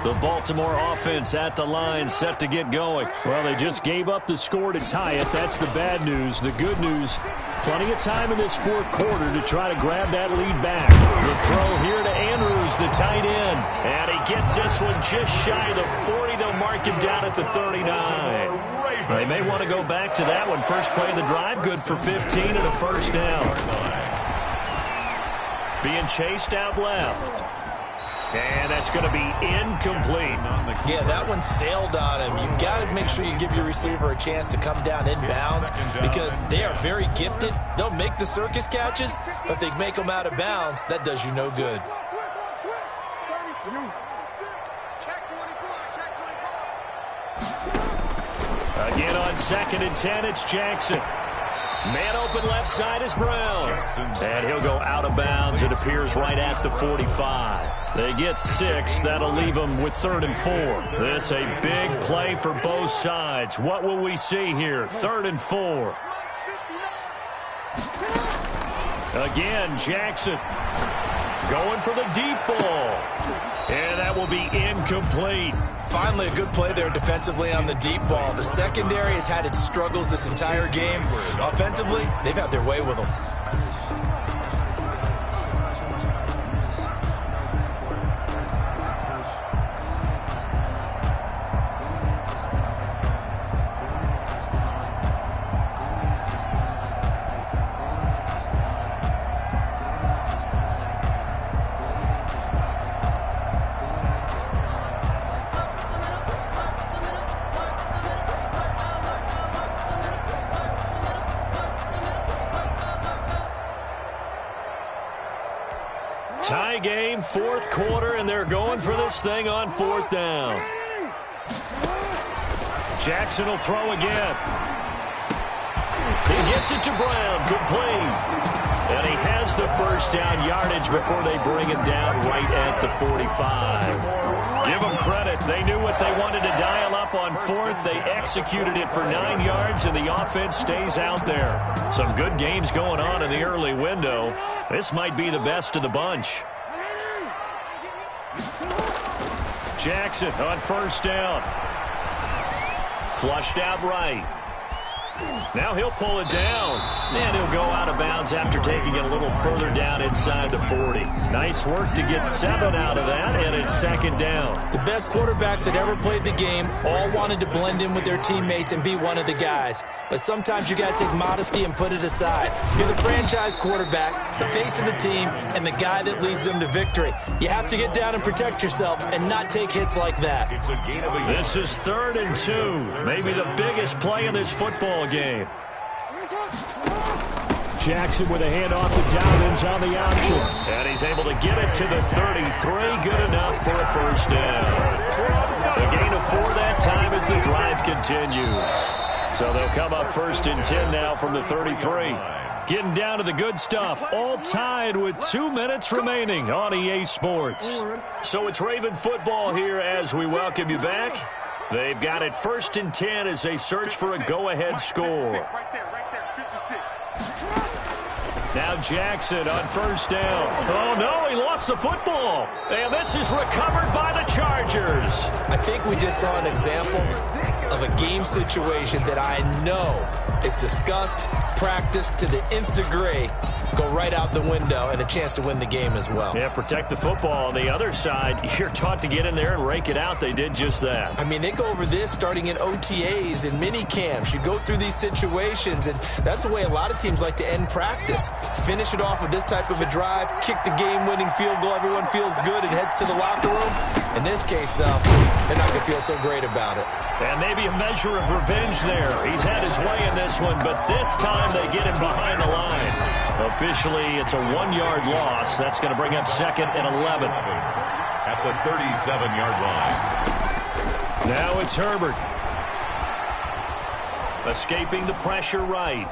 The Baltimore offense at the line, set to get going. Well, they just gave up the score to tie it. That's the bad news. The good news, plenty of time in this fourth quarter to try to grab that lead back. The throw here to Andrews, the tight end. And he gets this one just shy of the 40. They'll mark him down at the 39. They may want to go back to that one. First play of the drive, good for 15 and a first down. Being chased out left. And that's going to be incomplete. Yeah, that one sailed on him. You've got to make sure you give your receiver a chance to come down inbounds, because they are very gifted. They'll make the circus catches, but they make them out of bounds. That does you no good. Again on 2nd and 10, it's Jackson. Man open left side is Brown. And he'll go out of bounds. It appears right at the 45. They get 6. That'll leave them with 3rd and 4. This a big play for both sides. What will we see here? 3rd and 4. Again, Jackson going for the deep ball. And that will be incomplete. Finally, a good play there defensively on the deep ball. The secondary has had its struggles this entire game. Offensively, they've had their way with them. Tie game, fourth quarter, and they're going for this thing on 4th down. Jackson will throw again. He gets it to Brown, complete. And he has the first down yardage before they bring him down right at the 45. Give them credit. They knew what they wanted to dial up on 4th. They executed it for 9 yards, and the offense stays out there. Some good games going on in the early window. This might be the best of the bunch. Jackson on 1st down. Flushed out right. Now he'll pull it down, and he'll go out of bounds after taking it a little further down inside the 40. Nice work to get 7 out of that, and it's 2nd down. The best quarterbacks that ever played the game all wanted to blend in with their teammates and be one of the guys. But sometimes you got to take modesty and put it aside. You're the franchise quarterback, the face of the team, and the guy that leads them to victory. You have to get down and protect yourself and not take hits like that. This is 3rd and 2, maybe the biggest play in this football game. Jackson with a handoff to Dobbins on the option. And he's able to get it to the 33. Good enough for a first down. A gain of 4 that time as the drive continues. So they'll come up 1st and 10 now from the 33. Getting down to the good stuff. All tied with 2 minutes remaining on EA Sports. So it's Raven football here as we welcome you back. They've got it 1st and 10 as they search for a go-ahead score. Now Jackson on 1st down. Oh, no, he lost the football. And this is recovered by the Chargers. I think we just saw an example of a game situation that I know is discussed, practiced to the nth degree go right out the window and a chance to win the game as well. Yeah, protect the football. On the other side, you're taught to get in there and rake it out. They did just that. I mean, they go over this starting in OTAs and mini camps. You go through these situations, and that's the way a lot of teams like to end practice. Finish it off with this type of a drive, kick the game-winning field goal. Everyone feels good and heads to the locker room. In this case, though, they're not going to feel so great about it. And maybe a measure of revenge there. He's had his way in this one, but this time they get him behind the line. Officially, it's a 1-yard loss. That's going to bring up 2nd and 11. At the 37-yard line. Now it's Herbert. Escaping the pressure right.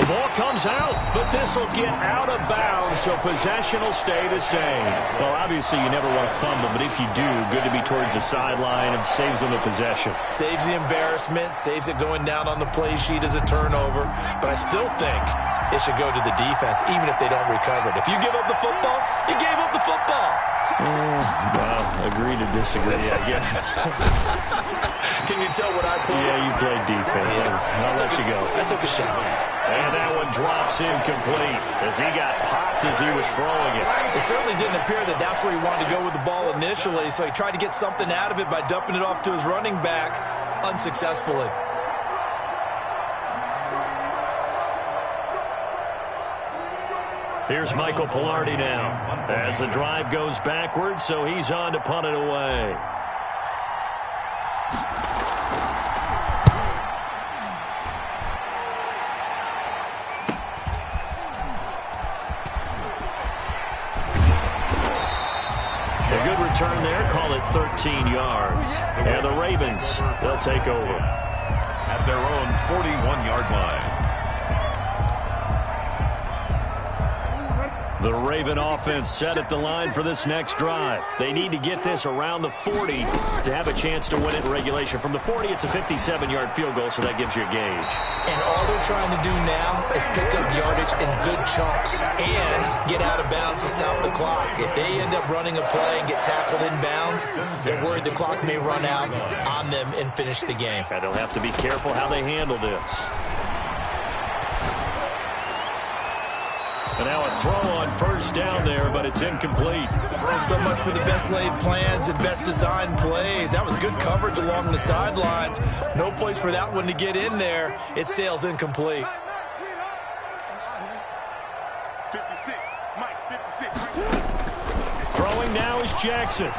The ball comes out, but this will get out of bounds, so possession will stay the same. Well, obviously you never want to fumble, but if you do, good to be towards the sideline and saves them the possession. Saves the embarrassment, saves it going down on the play sheet as a turnover, but I still think it should go to the defense, even if they don't recover it. If you give up the football, you gave up the football. Well, agree to disagree, I guess. Can you tell what I played? Yeah, you played defense. I'll let you go. I took a shot. And that one drops incomplete as he got popped as he was throwing it. It certainly didn't appear that that's where he wanted to go with the ball initially, so he tried to get something out of it by dumping it off to his running back unsuccessfully. Here's Michael Palardy now as the drive goes backwards, so he's on to punt it away. A good return there, call it 13 yards. And the Ravens, they'll take over. At their own 41-yard line. The Raven offense set at the line for this next drive. They need to get this around the 40 to have a chance to win it in regulation. From the 40, it's a 57-yard field goal, so that gives you a gauge. And all they're trying to do now is pick up yardage in good chunks and get out of bounds to stop the clock. If they end up running a play and get tackled in bounds, they're worried the clock may run out on them and finish the game. And they'll have to be careful how they handle this. And now a throw on first down there, but it's incomplete. So much for the best laid plans and best designed plays. That was good coverage along the sidelines. No place for that one to get in there. It sails incomplete. 56, Mike, 56. Throwing now is Jackson.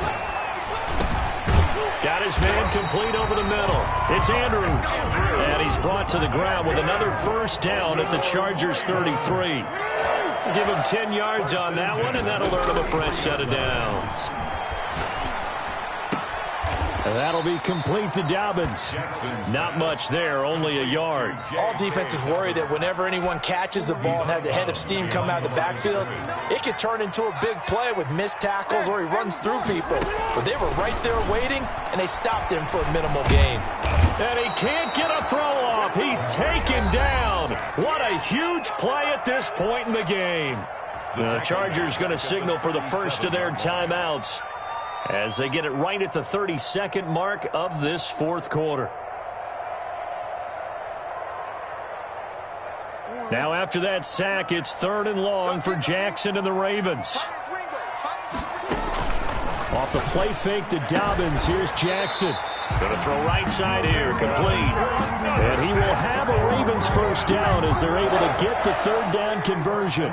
Got his man complete over the middle. It's Andrews. And he's brought to the ground with another first down at the Chargers 33. Give him 10 yards on that one, and that'll earn him a fresh set of downs. And that'll be complete to Dobbins. Not much there, only a yard. All defenses worry that whenever anyone catches the ball and has a head of steam come out of the backfield, it could turn into a big play with missed tackles or he runs through people. But they were right there waiting, and they stopped him for a minimal gain. And he can't get a throw off. He's taken down. What a huge play at this point in the game. The Chargers going to signal for the first of their timeouts as they get it right at the 32nd mark of this fourth quarter. Now after that sack, it's 3rd and long for Jackson and the Ravens. Off the play fake to Dobbins, here's Jackson. Going to throw right side here, complete. And he will have a Ravens first down as they're able to get the 3rd down conversion.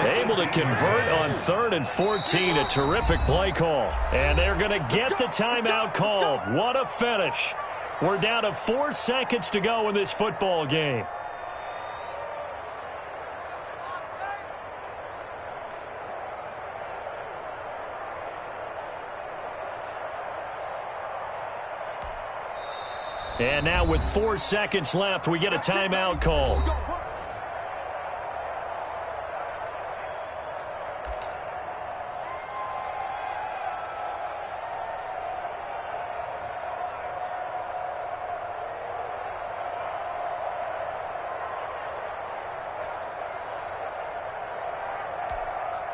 Able to convert on 3rd and 14, a terrific play call. And they're going to get the timeout called. What a finish. We're down to 4 seconds to go in this football game. And now with 4 seconds left, we get a timeout call.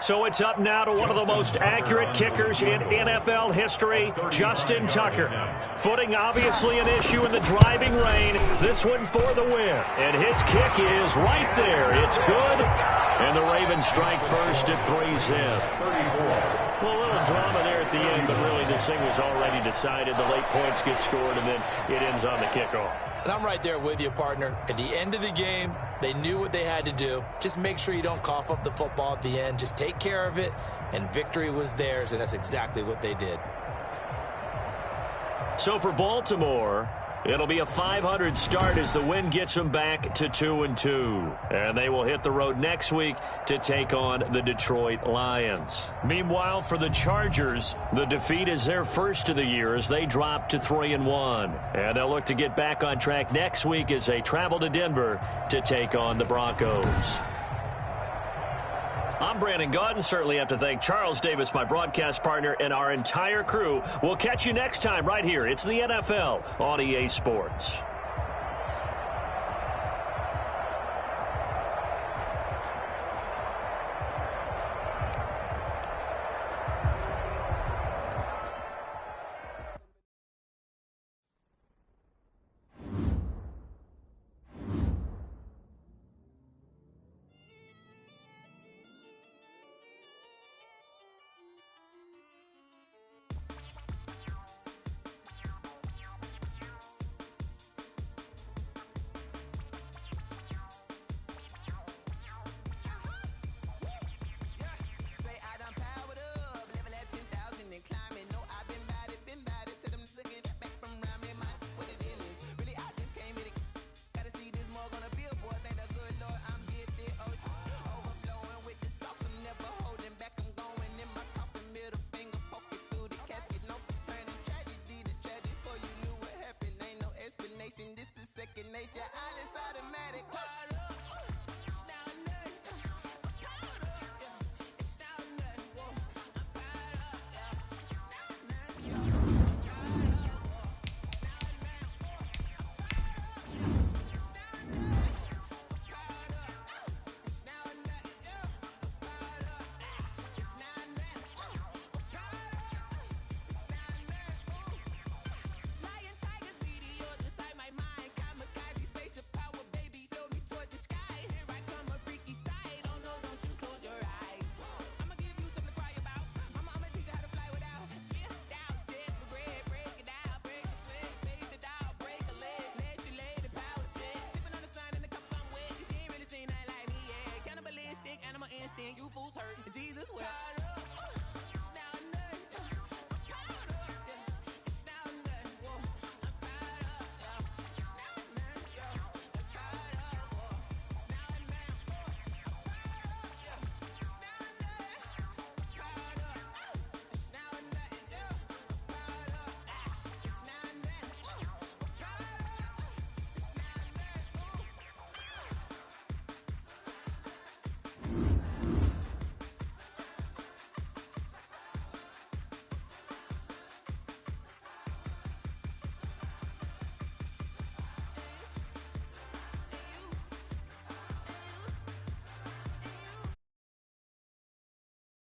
So it's up now to one of the most accurate kickers in NFL history, Justin Tucker. Footing obviously an issue in the driving rain. This one for the win. And his kick is right there. It's good. And the Ravens strike first at 3-0. Well, a little drama there at the end, but really this thing was already decided. The late points get scored, and then it ends on the kickoff. And I'm right there with you, partner. At the end of the game, they knew what they had to do. Just make sure you don't cough up the football at the end. Just take care of it, and victory was theirs, and that's exactly what they did. So for Baltimore, it'll be a 500 start as the win gets them back to 2-2. And they will hit the road next week to take on the Detroit Lions. Meanwhile, for the Chargers, the defeat is their first of the year as they drop to 3-1. And they'll look to get back on track next week as they travel to Denver to take on the Broncos. I'm Brandon Gaudin. Certainly have to thank Charles Davis, my broadcast partner, and our entire crew. We'll catch you next time right here. It's the NFL on EA Sports.